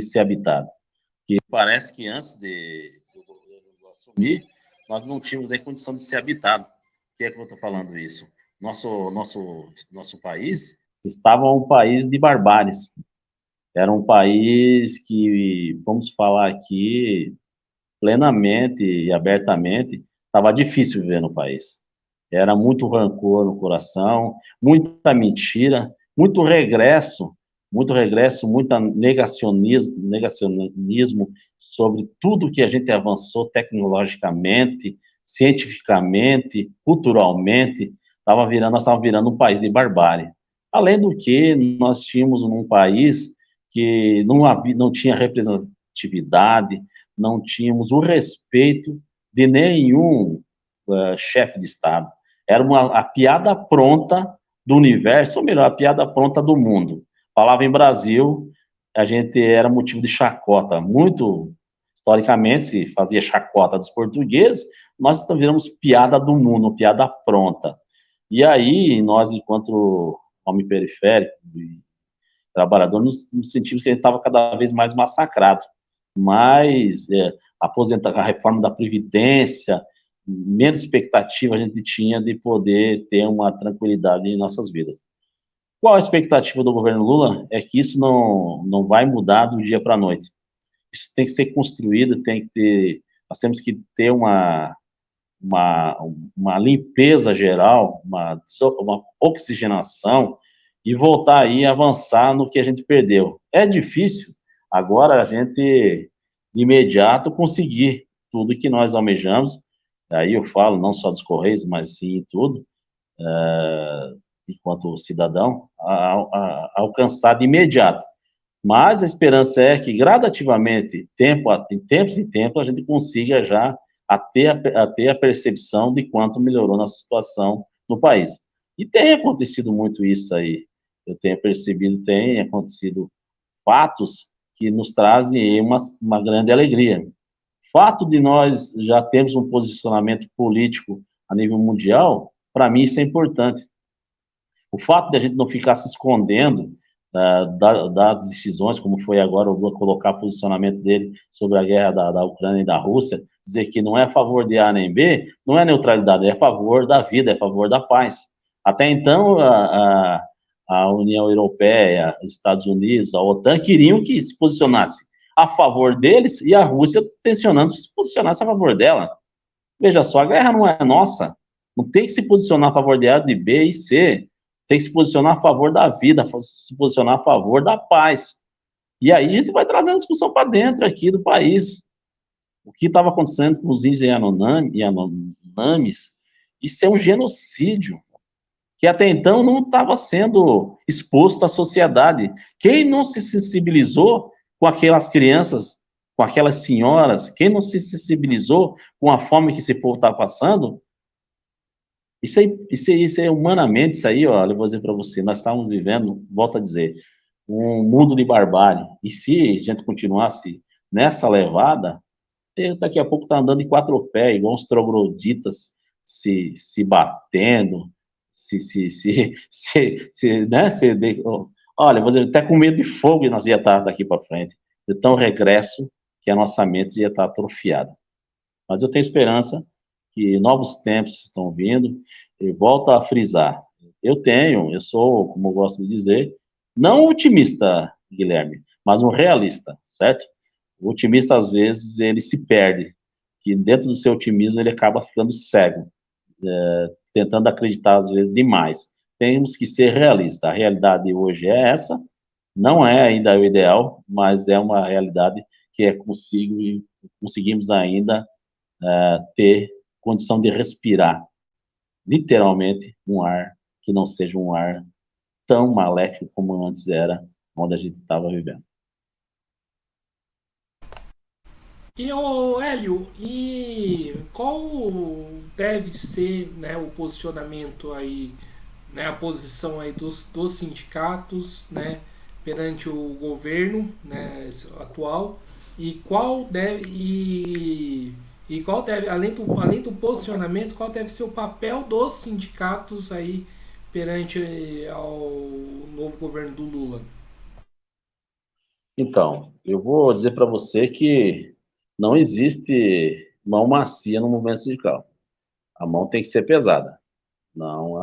ser habitado. Que parece que antes do governo assumir, nós não tínhamos nem condição de ser habitado. Por que é que eu estou falando isso? Nosso país estava um país de barbáries. Era um país que, vamos falar aqui, plenamente e abertamente, estava difícil viver no país. Era muito rancor no coração, muita mentira, muito regresso, muita negacionismo sobre tudo que a gente avançou tecnologicamente, cientificamente, culturalmente, nós estávamos virando um país de barbárie. Além do que, nós tínhamos um país que não tinha representatividade, não tínhamos o respeito de nenhum chefe de Estado. Era a piada pronta do universo, ou melhor, a piada pronta do mundo. Falava em Brasil, a gente era motivo de chacota. Muito historicamente se fazia chacota dos portugueses, nós viramos piada do mundo, piada pronta. E aí, nós, enquanto homem periférico, trabalhador, nos sentimos que a gente estava cada vez mais massacrado. Mas a reforma da Previdência, menos expectativa a gente tinha de poder ter uma tranquilidade em nossas vidas. Qual a expectativa do governo Lula? É que isso não vai mudar do dia para a noite. Isso tem que ser construído, nós temos que ter uma, uma limpeza geral, uma oxigenação e voltar aí a avançar no que a gente perdeu. É difícil agora a gente, de imediato, conseguir tudo que nós almejamos. Aí eu falo não só dos Correios, mas sim tudo, enquanto cidadão, a alcançar de imediato. Mas a esperança é que, gradativamente, em tempos em tempos, a gente consiga já a ter a percepção de quanto melhorou nossa situação no país. E tem acontecido muito isso aí. Eu tenho percebido, tem acontecido fatos que nos trazem uma grande alegria. Fato de nós já termos um posicionamento político a nível mundial, para mim isso é importante. O fato de a gente não ficar se escondendo das decisões, como foi agora o Lula colocar o posicionamento dele sobre a guerra da Ucrânia e da Rússia, dizer que não é a favor de A nem B, não é neutralidade, é a favor da vida, é a favor da paz. Até então, a União Europeia, os Estados Unidos, a OTAN queriam que se posicionasse a favor deles e a Rússia tensionando que se posicionasse a favor dela. Veja só, a guerra não é nossa, não tem que se posicionar a favor de A, de B e C, tem que se posicionar a favor da vida, se posicionar a favor da paz. E aí a gente vai trazendo a discussão para dentro aqui do país. O que estava acontecendo com os índios Yanomamis, isso é um genocídio, que até então não estava sendo exposto à sociedade. Quem não se sensibilizou com aquelas crianças, com aquelas senhoras, quem não se sensibilizou com a fome que esse povo está passando, isso é humanamente, isso aí, olha, eu vou dizer para você, nós estamos vivendo, volto a dizer, um mundo de barbárie. E se a gente continuasse nessa levada, daqui a pouco está andando em quatro pés, igual uns trogloditas se batendo, né? Olha, vou dizer, até com medo de fogo e nós ia estar daqui para frente. De tão regresso que a nossa mente ia estar atrofiada. Mas eu tenho esperança que novos tempos estão vindo, e volto a frisar, eu sou, como eu gosto de dizer, não um otimista, Guilherme, mas um realista, certo? O otimista, às vezes, ele se perde, que dentro do seu otimismo ele acaba ficando cego. tentando acreditar às vezes demais. Temos que ser realistas. A realidade hoje é essa, não é ainda o ideal, mas é uma realidade que conseguimos ainda ter condição de respirar, literalmente, um ar que não seja um ar tão maléfico como antes era, onde a gente estava vivendo. E o Hélio, e qual deve ser, né, o posicionamento aí, né, a posição aí dos sindicatos, né, perante o governo, né, atual, e qual deve, além do posicionamento, qual deve ser o papel dos sindicatos aí perante ao novo governo do Lula? Então, eu vou dizer para você que não existe mão macia no movimento sindical. A mão tem que ser pesada. Não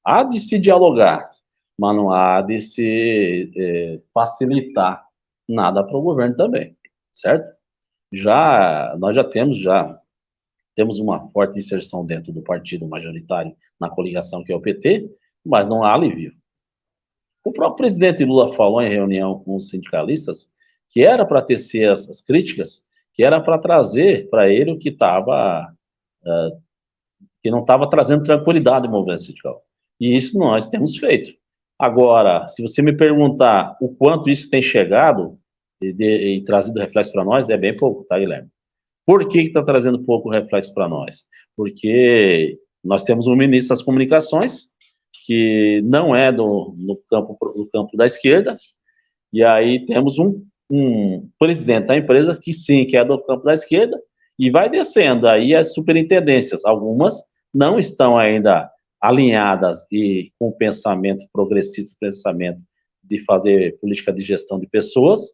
há de se dialogar, mas não há de se facilitar nada para o governo também, certo? Nós temos uma forte inserção dentro do partido majoritário na coligação que é o PT, mas não há alívio. O próprio presidente Lula falou em reunião com os sindicalistas que era para tecer as críticas, que era para trazer para ele o que que não estava trazendo tranquilidade no movimento sindical. E isso nós temos feito. Agora, se você me perguntar o quanto isso tem chegado e trazido reflexo para nós, é bem pouco, tá, Guilherme? Por que está trazendo pouco reflexo para nós? Porque nós temos um ministro das comunicações que não é do campo da esquerda, e aí temos um presidente da empresa que sim, que é do campo da esquerda, e vai descendo aí as superintendências. Algumas não estão ainda alinhadas e com o pensamento progressista, pensamento de fazer política de gestão de pessoas,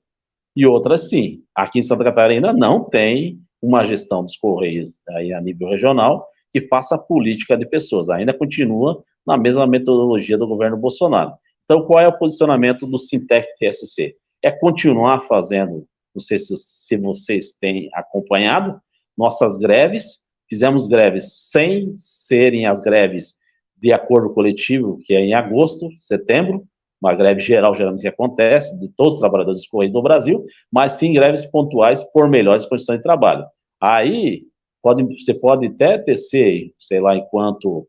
e outras sim. Aqui em Santa Catarina não tem uma gestão dos Correios aí a nível regional que faça política de pessoas. Ainda continua na mesma metodologia do governo Bolsonaro. Então, qual é o posicionamento do Sintec-TSC? É continuar fazendo, não sei se vocês têm acompanhado, nossas greves. Fizemos greves sem serem as greves de acordo coletivo, que é em agosto, setembro, uma greve geral geralmente que acontece, de todos os trabalhadores dos Correios do Brasil, mas sim greves pontuais por melhores condições de trabalho. Aí, você pode até tecer, sei lá, enquanto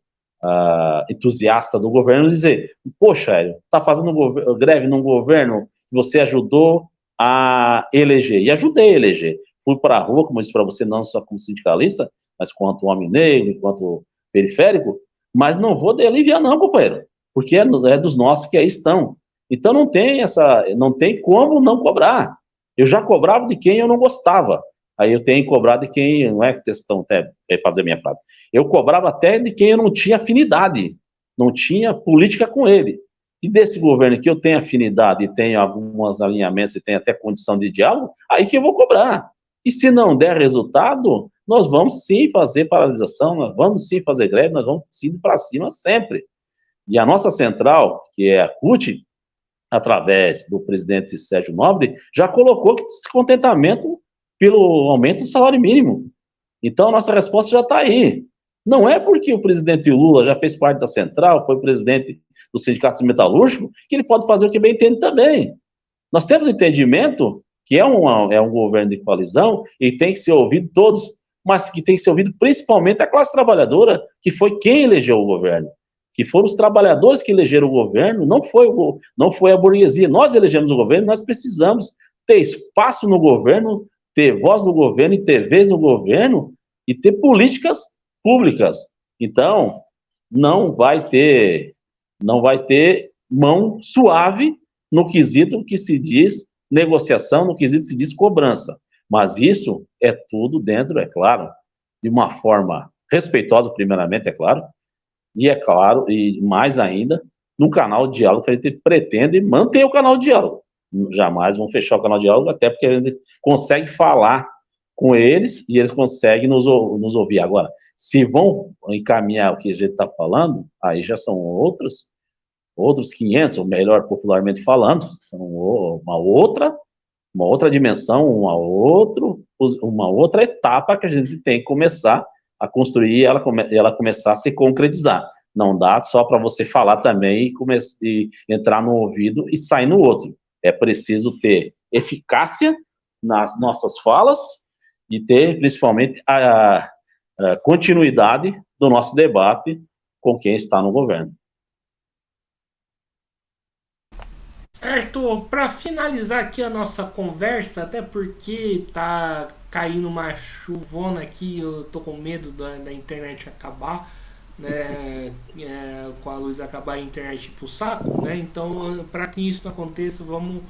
entusiasta do governo, dizer, poxa, Hélio, está fazendo greve num governo que você ajudou a eleger. E ajudei a eleger. Fui para a rua, como eu disse para você, não só como sindicalista, mas quanto homem negro, quanto periférico, mas não vou aliviar não, companheiro, porque é dos nossos que aí estão. Então não tem como não cobrar. Eu já cobrava de quem eu não gostava. Aí eu tenho que cobrar de quem, não é questão até fazer minha frase, eu cobrava até de quem eu não tinha afinidade, não tinha política com ele. E desse governo que eu tenho afinidade e tenho alguns alinhamentos e tenho até condição de diálogo, aí que eu vou cobrar. E se não der resultado, nós vamos sim fazer paralisação, nós vamos sim fazer greve, nós vamos sim para cima sempre. E a nossa central, que é a CUT, através do presidente Sérgio Nobre, já colocou descontentamento pelo aumento do salário mínimo. Então, a nossa resposta já está aí. Não é porque o presidente Lula já fez parte da central, foi presidente do Sindicato Metalúrgico, que ele pode fazer o que bem entende também. Nós temos entendimento que é um governo de coalizão e tem que ser ouvido todos, mas que tem que ser ouvido principalmente a classe trabalhadora, que foi quem elegeu o governo. Que foram os trabalhadores que elegeram o governo, não foi a burguesia. Nós elegemos o governo, nós precisamos ter espaço no governo, ter voz no governo e ter vez no governo e ter políticas públicas. Então, não vai ter mão suave no quesito que se diz negociação, no quesito que se diz cobrança. Mas isso é tudo dentro, é claro, de uma forma respeitosa, primeiramente, é claro, e mais ainda, no canal de diálogo que a gente pretende manter o canal de diálogo. Jamais vão fechar o canal de diálogo, até porque a gente consegue falar com eles e eles conseguem nos ouvir. Agora, se vão encaminhar o que a gente está falando, aí já são outros 500, ou melhor, popularmente falando, são uma outra dimensão, uma outra etapa que a gente tem que começar a construir, ela começar a se concretizar. Não dá só para você falar também e entrar no ouvido e sair no outro. É preciso ter eficácia nas nossas falas e ter, principalmente, a continuidade do nosso debate com quem está no governo. Certo, para finalizar aqui a nossa conversa, até porque tá caindo uma chuvona aqui, eu tô com medo da internet acabar, né? Com a luz acabar a internet ir pro saco, né? Então, para que isso não aconteça, vamos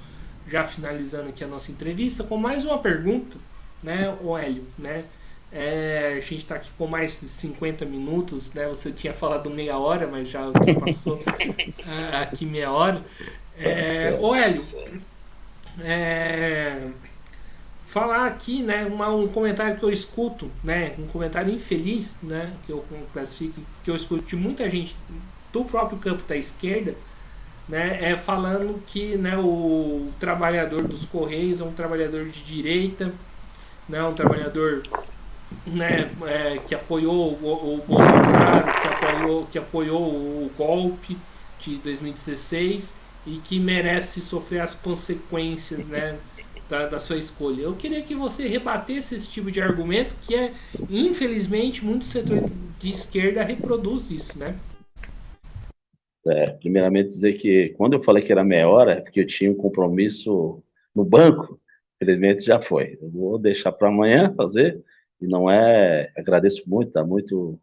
já finalizando aqui a nossa entrevista com mais uma pergunta, né, o Hélio, né? A gente está aqui com mais de 50 minutos, né? Você tinha falado meia hora, mas já passou aqui meia hora. Ô Hélio, falar aqui, né, um comentário que eu escuto, né, um comentário infeliz, né, que eu classifico, que eu escuto de muita gente do próprio campo da esquerda, né, falando que, né, o trabalhador dos Correios é um trabalhador de direita, né, um trabalhador, né, que apoiou o Bolsonaro, que apoiou o golpe de 2016 e que merece sofrer as consequências, né, da sua escolha. Eu queria que você rebatesse esse tipo de argumento que infelizmente, muito setor de esquerda reproduz isso, né? Primeiramente dizer que quando eu falei que era meia hora, é porque eu tinha um compromisso no banco, infelizmente já foi. Eu vou deixar para amanhã fazer, e não é... Agradeço muito, tá muito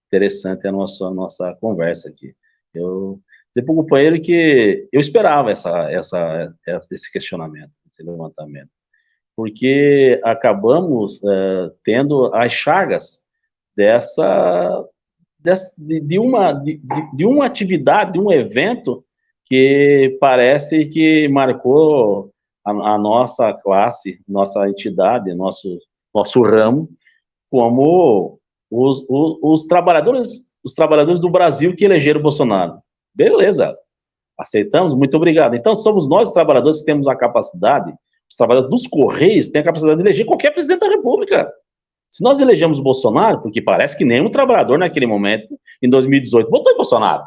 interessante a nossa conversa aqui. Eu dizer para o companheiro que eu esperava esse questionamento, esse levantamento, porque acabamos tendo as chagas de uma atividade, de um evento que parece que marcou a nossa classe, nossa entidade, nosso ramo, como os trabalhadores do Brasil que elegeram o Bolsonaro. Beleza, aceitamos, muito obrigado. Então, somos nós, os trabalhadores, que temos a capacidade, os trabalhadores dos Correios têm a capacidade de eleger qualquer presidente da República. Se nós elegemos o Bolsonaro, porque parece que nenhum trabalhador naquele momento, em 2018, votou em Bolsonaro.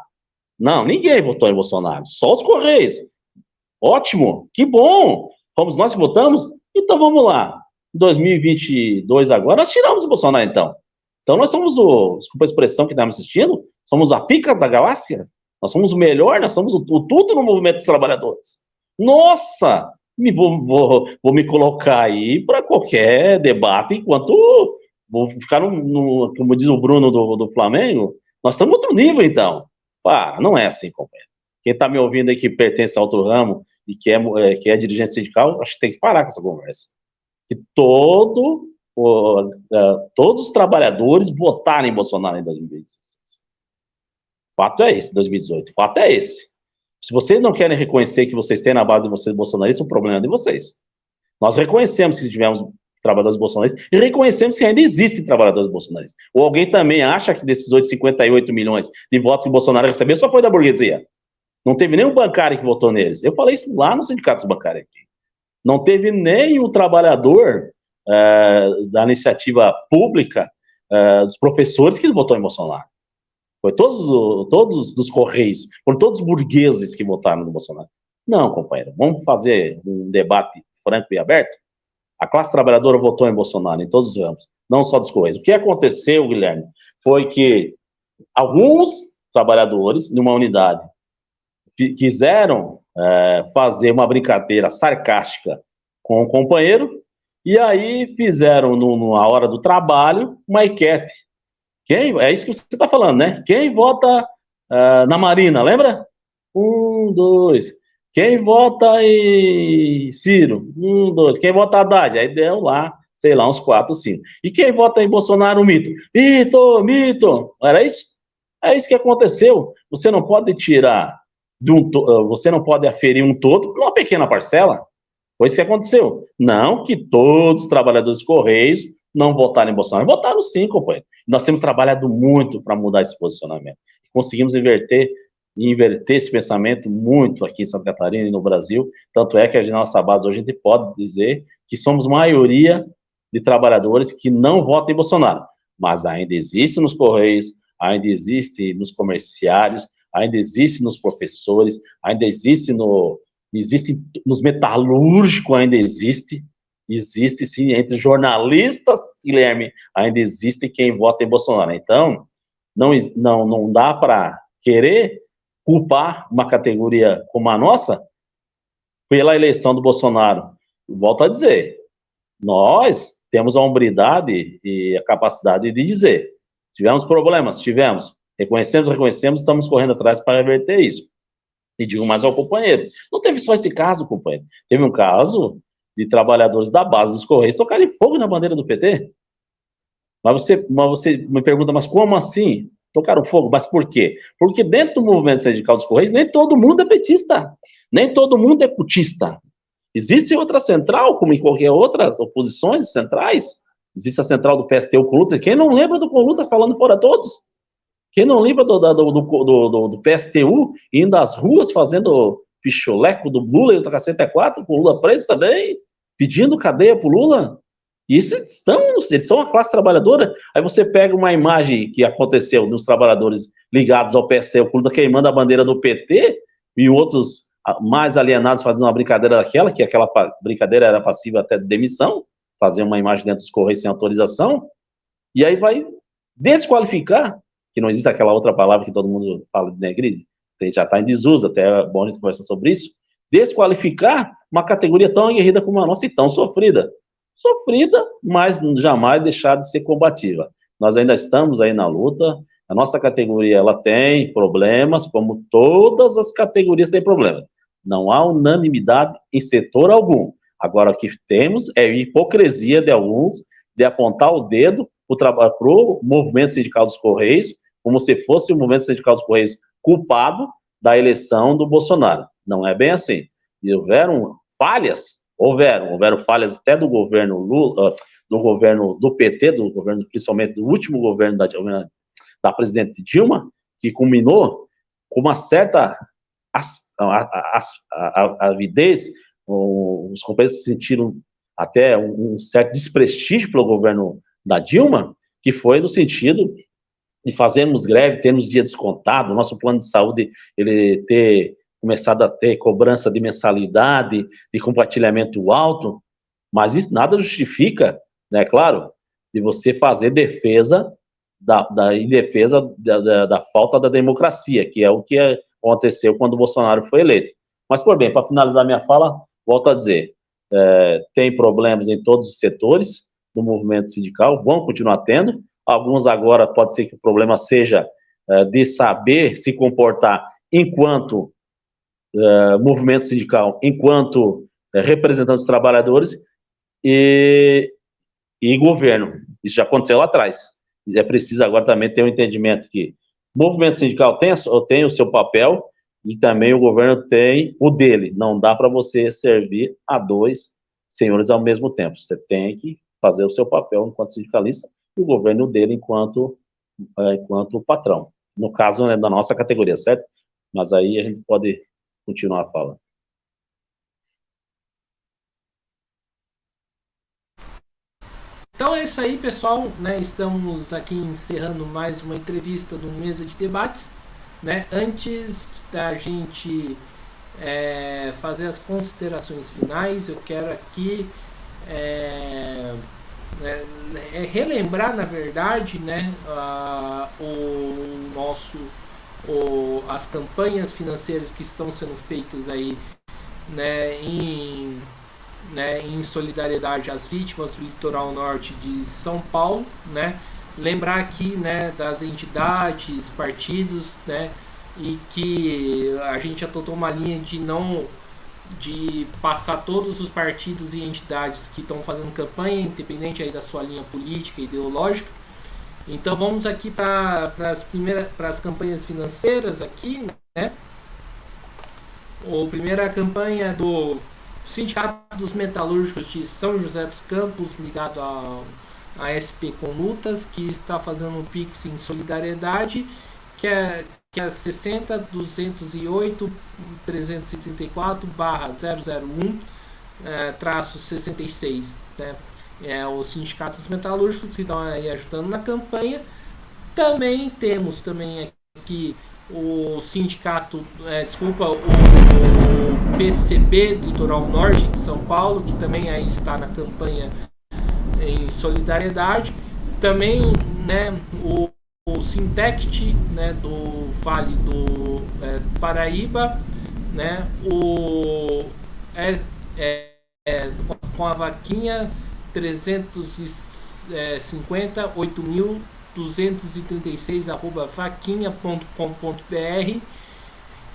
Não, ninguém votou em Bolsonaro, só os Correios. Ótimo, que bom, fomos nós que votamos? Então vamos lá. Em 2022 agora, nós tiramos o Bolsonaro, então. Então nós somos desculpa a expressão que estamos assistindo, somos a pica da galáxia, nós somos o melhor, nós somos o tudo no movimento dos trabalhadores. Nossa, vou me colocar aí para qualquer debate, enquanto vou ficar como diz o Bruno do Flamengo, nós estamos em outro nível, então. Não é assim, companheiro. Quem está me ouvindo aí que pertence a outro ramo e que é dirigente sindical, acho que tem que parar com essa conversa. Que todos os trabalhadores votaram em Bolsonaro em 2016. Fato é esse, 2018. Fato é esse. Se vocês não querem reconhecer que vocês têm na base de vocês bolsonaristas, o problema é de vocês. Nós reconhecemos que tivemos trabalhadores bolsonaristas e reconhecemos que ainda existem trabalhadores bolsonaristas. Ou alguém também acha que desses 58 milhões de votos que o Bolsonaro recebeu só foi da burguesia? Não teve nenhum bancário que votou neles. Eu falei isso lá no sindicato dos bancários aqui. Não teve nenhum trabalhador da iniciativa pública, dos professores que votou em Bolsonaro. Foi todos dos Correios, foram todos os burgueses que votaram no Bolsonaro. Não, companheiro, vamos fazer um debate franco e aberto? A classe trabalhadora votou em Bolsonaro, em todos os ramos, não só dos Correios. O que aconteceu, Guilherme, foi que alguns trabalhadores, numa unidade, quiseram fazer uma brincadeira sarcástica com o companheiro, e aí fizeram, na hora do trabalho, uma enquete. É isso que você está falando, né? Quem vota na Marina, lembra? 1, 2. Quem vota em Ciro? 1, 2. Quem vota Haddad? Aí deu lá, sei lá, uns 4, 5. E quem vota em Bolsonaro? Mito. Mito. Era isso? É isso que aconteceu. Você não pode tirar, você não pode aferir um todo para uma pequena parcela. Foi isso que aconteceu. Não que todos os trabalhadores dos Correios não votaram em Bolsonaro. Votaram sim, companheiro. Nós temos trabalhado muito para mudar esse posicionamento. Conseguimos inverter esse pensamento muito aqui em Santa Catarina e no Brasil. Tanto é que a nossa base hoje a gente pode dizer que somos maioria de trabalhadores que não votam em Bolsonaro. mas ainda existe nos Correios, ainda existe nos comerciários, ainda existe nos professores, ainda existe nos metalúrgicos, ainda existe sim, entre jornalistas, Guilherme, ainda existe quem vota em Bolsonaro. Então, não dá para querer culpar uma categoria como a nossa pela eleição do Bolsonaro. Volto a dizer, nós temos a hombridade e a capacidade de dizer, tivemos problemas, reconhecemos, estamos correndo atrás para reverter isso. E digo mais ao companheiro, não teve só esse caso, companheiro, teve um caso de trabalhadores da base dos Correios tocarem fogo na bandeira do PT. Mas você me pergunta, mas como assim? Tocaram fogo, mas por quê? Porque dentro do movimento sindical dos Correios, nem todo mundo é petista, nem todo mundo é cutista. Existe outra central, como em qualquer outras oposições centrais, existe a central do PSTU com Lutas. Quem não lembra do Lutas falando fora todos? Quem não lembra do PSTU indo às ruas fazendo picholeco do Lula e o cacete 4 com o Lula preso também, pedindo cadeia pro Lula? Isso eles são a classe trabalhadora. Aí você pega uma imagem que aconteceu nos trabalhadores ligados ao PSTU, queimando a bandeira do PT, e outros mais alienados fazendo uma brincadeira daquela, que aquela brincadeira era passiva até de demissão, fazer uma imagem dentro dos Correios sem autorização, e aí vai desqualificar, que não existe aquela outra palavra que todo mundo fala de negride, já está em desuso, até é bom a gente conversar sobre isso, desqualificar uma categoria tão aguerrida como a nossa e tão sofrida, mas jamais deixar de ser combativa. Nós ainda estamos aí na luta, a nossa categoria ela tem problemas, como todas as categorias têm problemas. Não há unanimidade em setor algum. Agora, o que temos é a hipocrisia de alguns de apontar o dedo para o movimento sindical dos Correios, como se fosse o movimento sindical dos Correios culpado da eleição do Bolsonaro. Não é bem assim. E houveram falhas até do governo Lula, do governo do PT, principalmente do último governo da presidente Dilma, que culminou com uma certa avidez, os companheiros sentiram até um certo desprestígio pelo governo da Dilma, que foi no sentido de fazermos greve, termos dia descontado, nosso plano de saúde ele ter começado a ter cobrança de mensalidade, de compartilhamento alto, mas isso nada justifica, né, claro, de você fazer defesa em defesa da falta da democracia, que é o que aconteceu quando o Bolsonaro foi eleito. Mas, por bem, para finalizar minha fala, volto a dizer, tem problemas em todos os setores do movimento sindical, vão continuar tendo, alguns agora pode ser que o problema seja de saber se comportar enquanto movimento sindical, enquanto representante dos trabalhadores e governo. Isso já aconteceu lá atrás. É preciso agora também ter um entendimento que o movimento sindical tem o seu papel e também o governo tem o dele. Não dá para você servir a dois senhores ao mesmo tempo. Você tem que fazer o seu papel enquanto sindicalista e o governo dele enquanto patrão. No caso, né, da nossa categoria, certo? Mas aí a gente pode continuar a fala. Então é isso aí, pessoal, né? Estamos aqui encerrando mais uma entrevista do Mesa de Debates, né? Antes da gente fazer as considerações finais, eu quero aqui relembrar, na verdade, né, as campanhas financeiras que estão sendo feitas aí, né, em solidariedade às vítimas do litoral norte de São Paulo, né? Lembrar aqui, né, das entidades, partidos, né, e que a gente adotou uma linha de passar todos os partidos e entidades que estão fazendo campanha, independente aí da sua linha política e ideológica. Então vamos aqui para as campanhas financeiras aqui, né? A primeira campanha é do Sindicato dos Metalúrgicos de São José dos Campos, ligado à SP Conlutas, que está fazendo um Pix em solidariedade, que é 60.208.334/001-66, né? os sindicatos metalúrgicos que estão aí ajudando na campanha. Também temos aqui o sindicato, o PCB Litoral Norte de São Paulo, que também aí está na campanha em solidariedade. Também, né, o Sintect, né, do Vale do Paraíba, né, com a vaquinha 358.236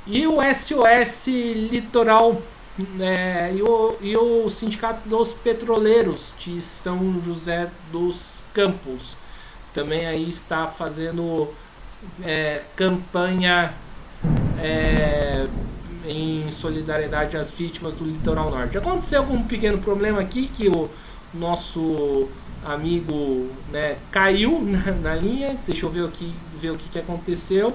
e o SOS Litoral, e o Sindicato dos Petroleiros de São José dos Campos também aí está fazendo campanha em solidariedade às vítimas do Litoral Norte. Aconteceu um pequeno problema aqui, que o nosso amigo, né, caiu na linha. Deixa eu ver o que aconteceu.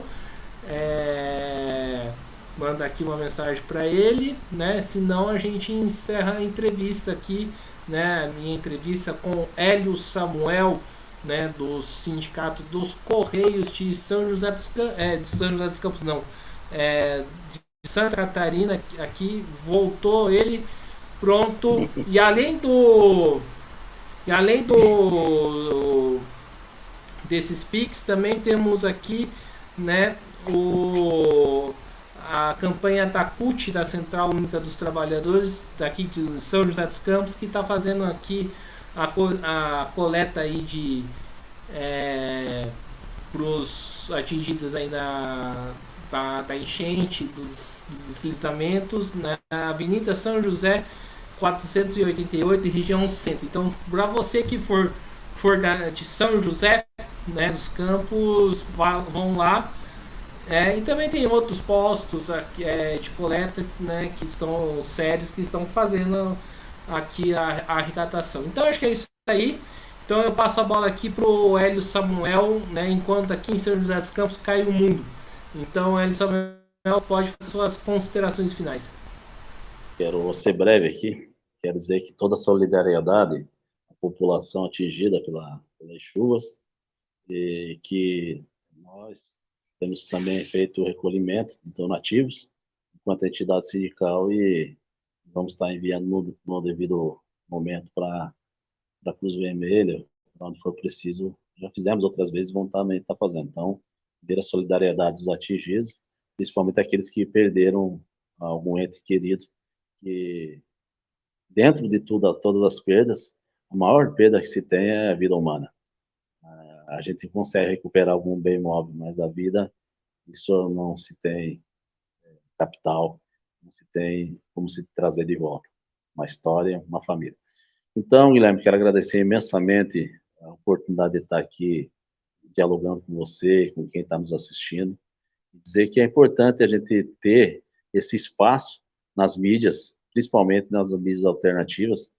Manda aqui uma mensagem para ele, né? Senão a gente encerra a entrevista aqui, né? A minha entrevista com Hélio Samuel, né? Do Sindicato dos Correios de São José dos Campos, de São José dos Campos não, de Santa Catarina. Aqui voltou ele, pronto. E além desses Pix, também temos aqui, né, a campanha da CUT, da Central Única dos Trabalhadores, daqui de São José dos Campos, que está fazendo aqui a coleta aí de para os atingidos aí da enchente, dos deslizamentos, na Avenida São José 488, região centro. Então, para você que for de São José, né, dos Campos, vão lá. E também tem outros postos aqui, de coleta, né, que estão sérios, que estão fazendo aqui a arrecadação. Então, acho que é isso aí. Então, eu passo a bola aqui pro Hélio Samuel, né, enquanto aqui em São José dos Campos cai o mundo. Então, Hélio Samuel pode fazer suas considerações finais. Quero ser breve aqui. Quero dizer que toda a solidariedade à população atingida pelas chuvas, e que nós temos também feito o recolhimento de donativos enquanto entidade sindical, e vamos estar enviando no devido momento para a Cruz Vermelha, onde for preciso. Já fizemos outras vezes, vamos também estar fazendo. Então, ver a solidariedade dos atingidos, principalmente aqueles que perderam algum ente querido, que dentro de todas as perdas, a maior perda que se tem é a vida humana. A gente consegue recuperar algum bem imóvel, mas a vida, isso não se tem capital, não se tem como se trazer de volta. Uma história, uma família. Então, Guilherme, quero agradecer imensamente a oportunidade de estar aqui dialogando com você, com quem está nos assistindo, e dizer que é importante a gente ter esse espaço nas mídias, principalmente nas mídias alternativas,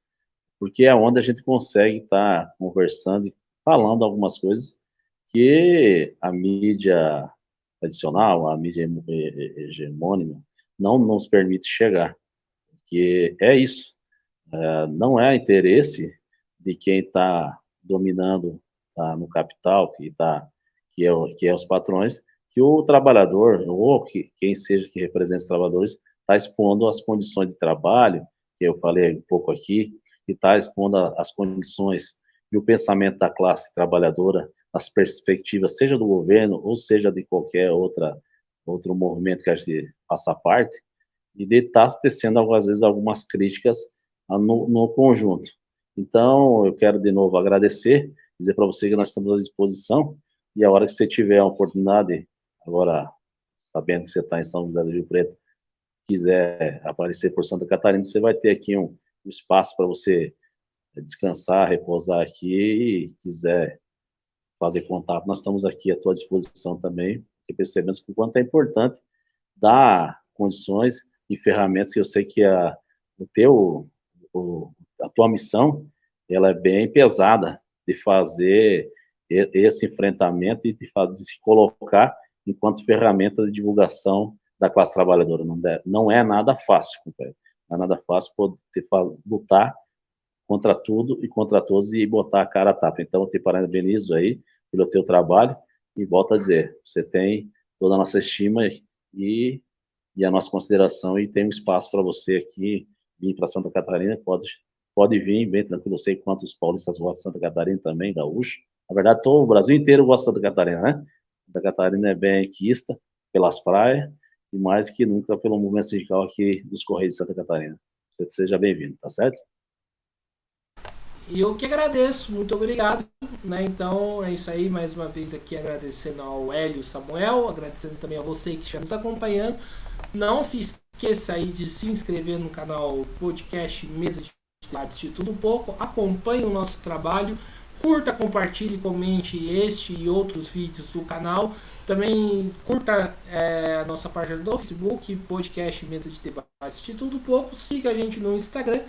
porque é onde a gente consegue estar conversando e falando algumas coisas que a mídia tradicional, a mídia hegemônica, não nos permite chegar. Que é isso. Não é interesse de quem está dominando no capital, que é os patrões, que o trabalhador, ou quem seja que represente os trabalhadores, está expondo as condições de trabalho, que eu falei um pouco aqui, que está expondo as condições e o pensamento da classe trabalhadora, as perspectivas, seja do governo, ou seja de qualquer outro movimento que a gente faça parte, e de estar tecendo, às vezes, algumas críticas no conjunto. Então, eu quero de novo agradecer, dizer para você que nós estamos à disposição, e a hora que você tiver a oportunidade, agora, sabendo que você está em São José do Rio Preto, quiser aparecer por Santa Catarina, você vai ter aqui um espaço para você descansar, repousar aqui, e quiser fazer contato, nós estamos aqui à tua disposição também, porque percebemos o quanto é importante dar condições e ferramentas, que eu sei que a tua missão, ela é bem pesada, de fazer esse enfrentamento e de se colocar enquanto ferramenta de divulgação da classe trabalhadora. Não é nada fácil, companheiro. Não é nada fácil poder lutar contra tudo e contra todos e botar a cara a tapa. Então, eu te parabenizo aí pelo teu trabalho e volto a dizer, você tem toda a nossa estima e a nossa consideração e tem um espaço para você aqui vir para Santa Catarina, pode vir bem tranquilo, eu sei quantos paulistas gostam de Santa Catarina também, gaúcho. Na verdade, todo o Brasil inteiro gosta de Santa Catarina, né? Santa Catarina é bem quista pelas praias e mais que nunca pelo movimento sindical aqui dos Correios de Santa Catarina. Você seja bem-vindo, tá certo? E eu que agradeço, muito obrigado. Né? Então é isso aí, mais uma vez aqui agradecendo ao Hélio Samuel, agradecendo também a você que está nos acompanhando. Não se esqueça aí de se inscrever no canal podcast Mesa de Debates de Tudo Um Pouco, acompanhe o nosso trabalho, curta, compartilhe, comente este e outros vídeos do canal. Também curta a nossa página do Facebook, podcast Mesa de Debates de Tudo Um Pouco. Siga a gente no Instagram,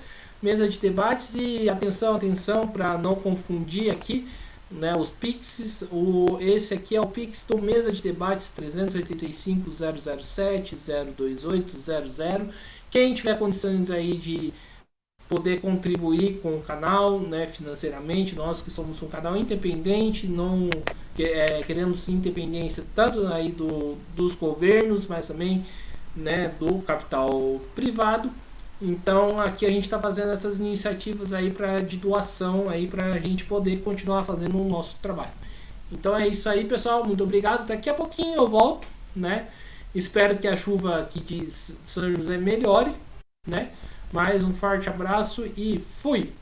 Mesa de Debates, e atenção para não confundir aqui, né, os Pixes. Esse aqui é o Pix do Mesa de Debates 385 007 02800. Quem tiver condições aí de poder contribuir com o canal, né, financeiramente, nós que somos um canal independente, não queremos sim independência tanto aí dos governos, mas também, né, do capital privado. Então aqui a gente está fazendo essas iniciativas aí de doação aí para a gente poder continuar fazendo o nosso trabalho. Então é isso aí, pessoal, muito obrigado. Daqui a pouquinho eu volto, né? Espero que a chuva aqui de São José melhore, né? Mais um forte abraço e fui!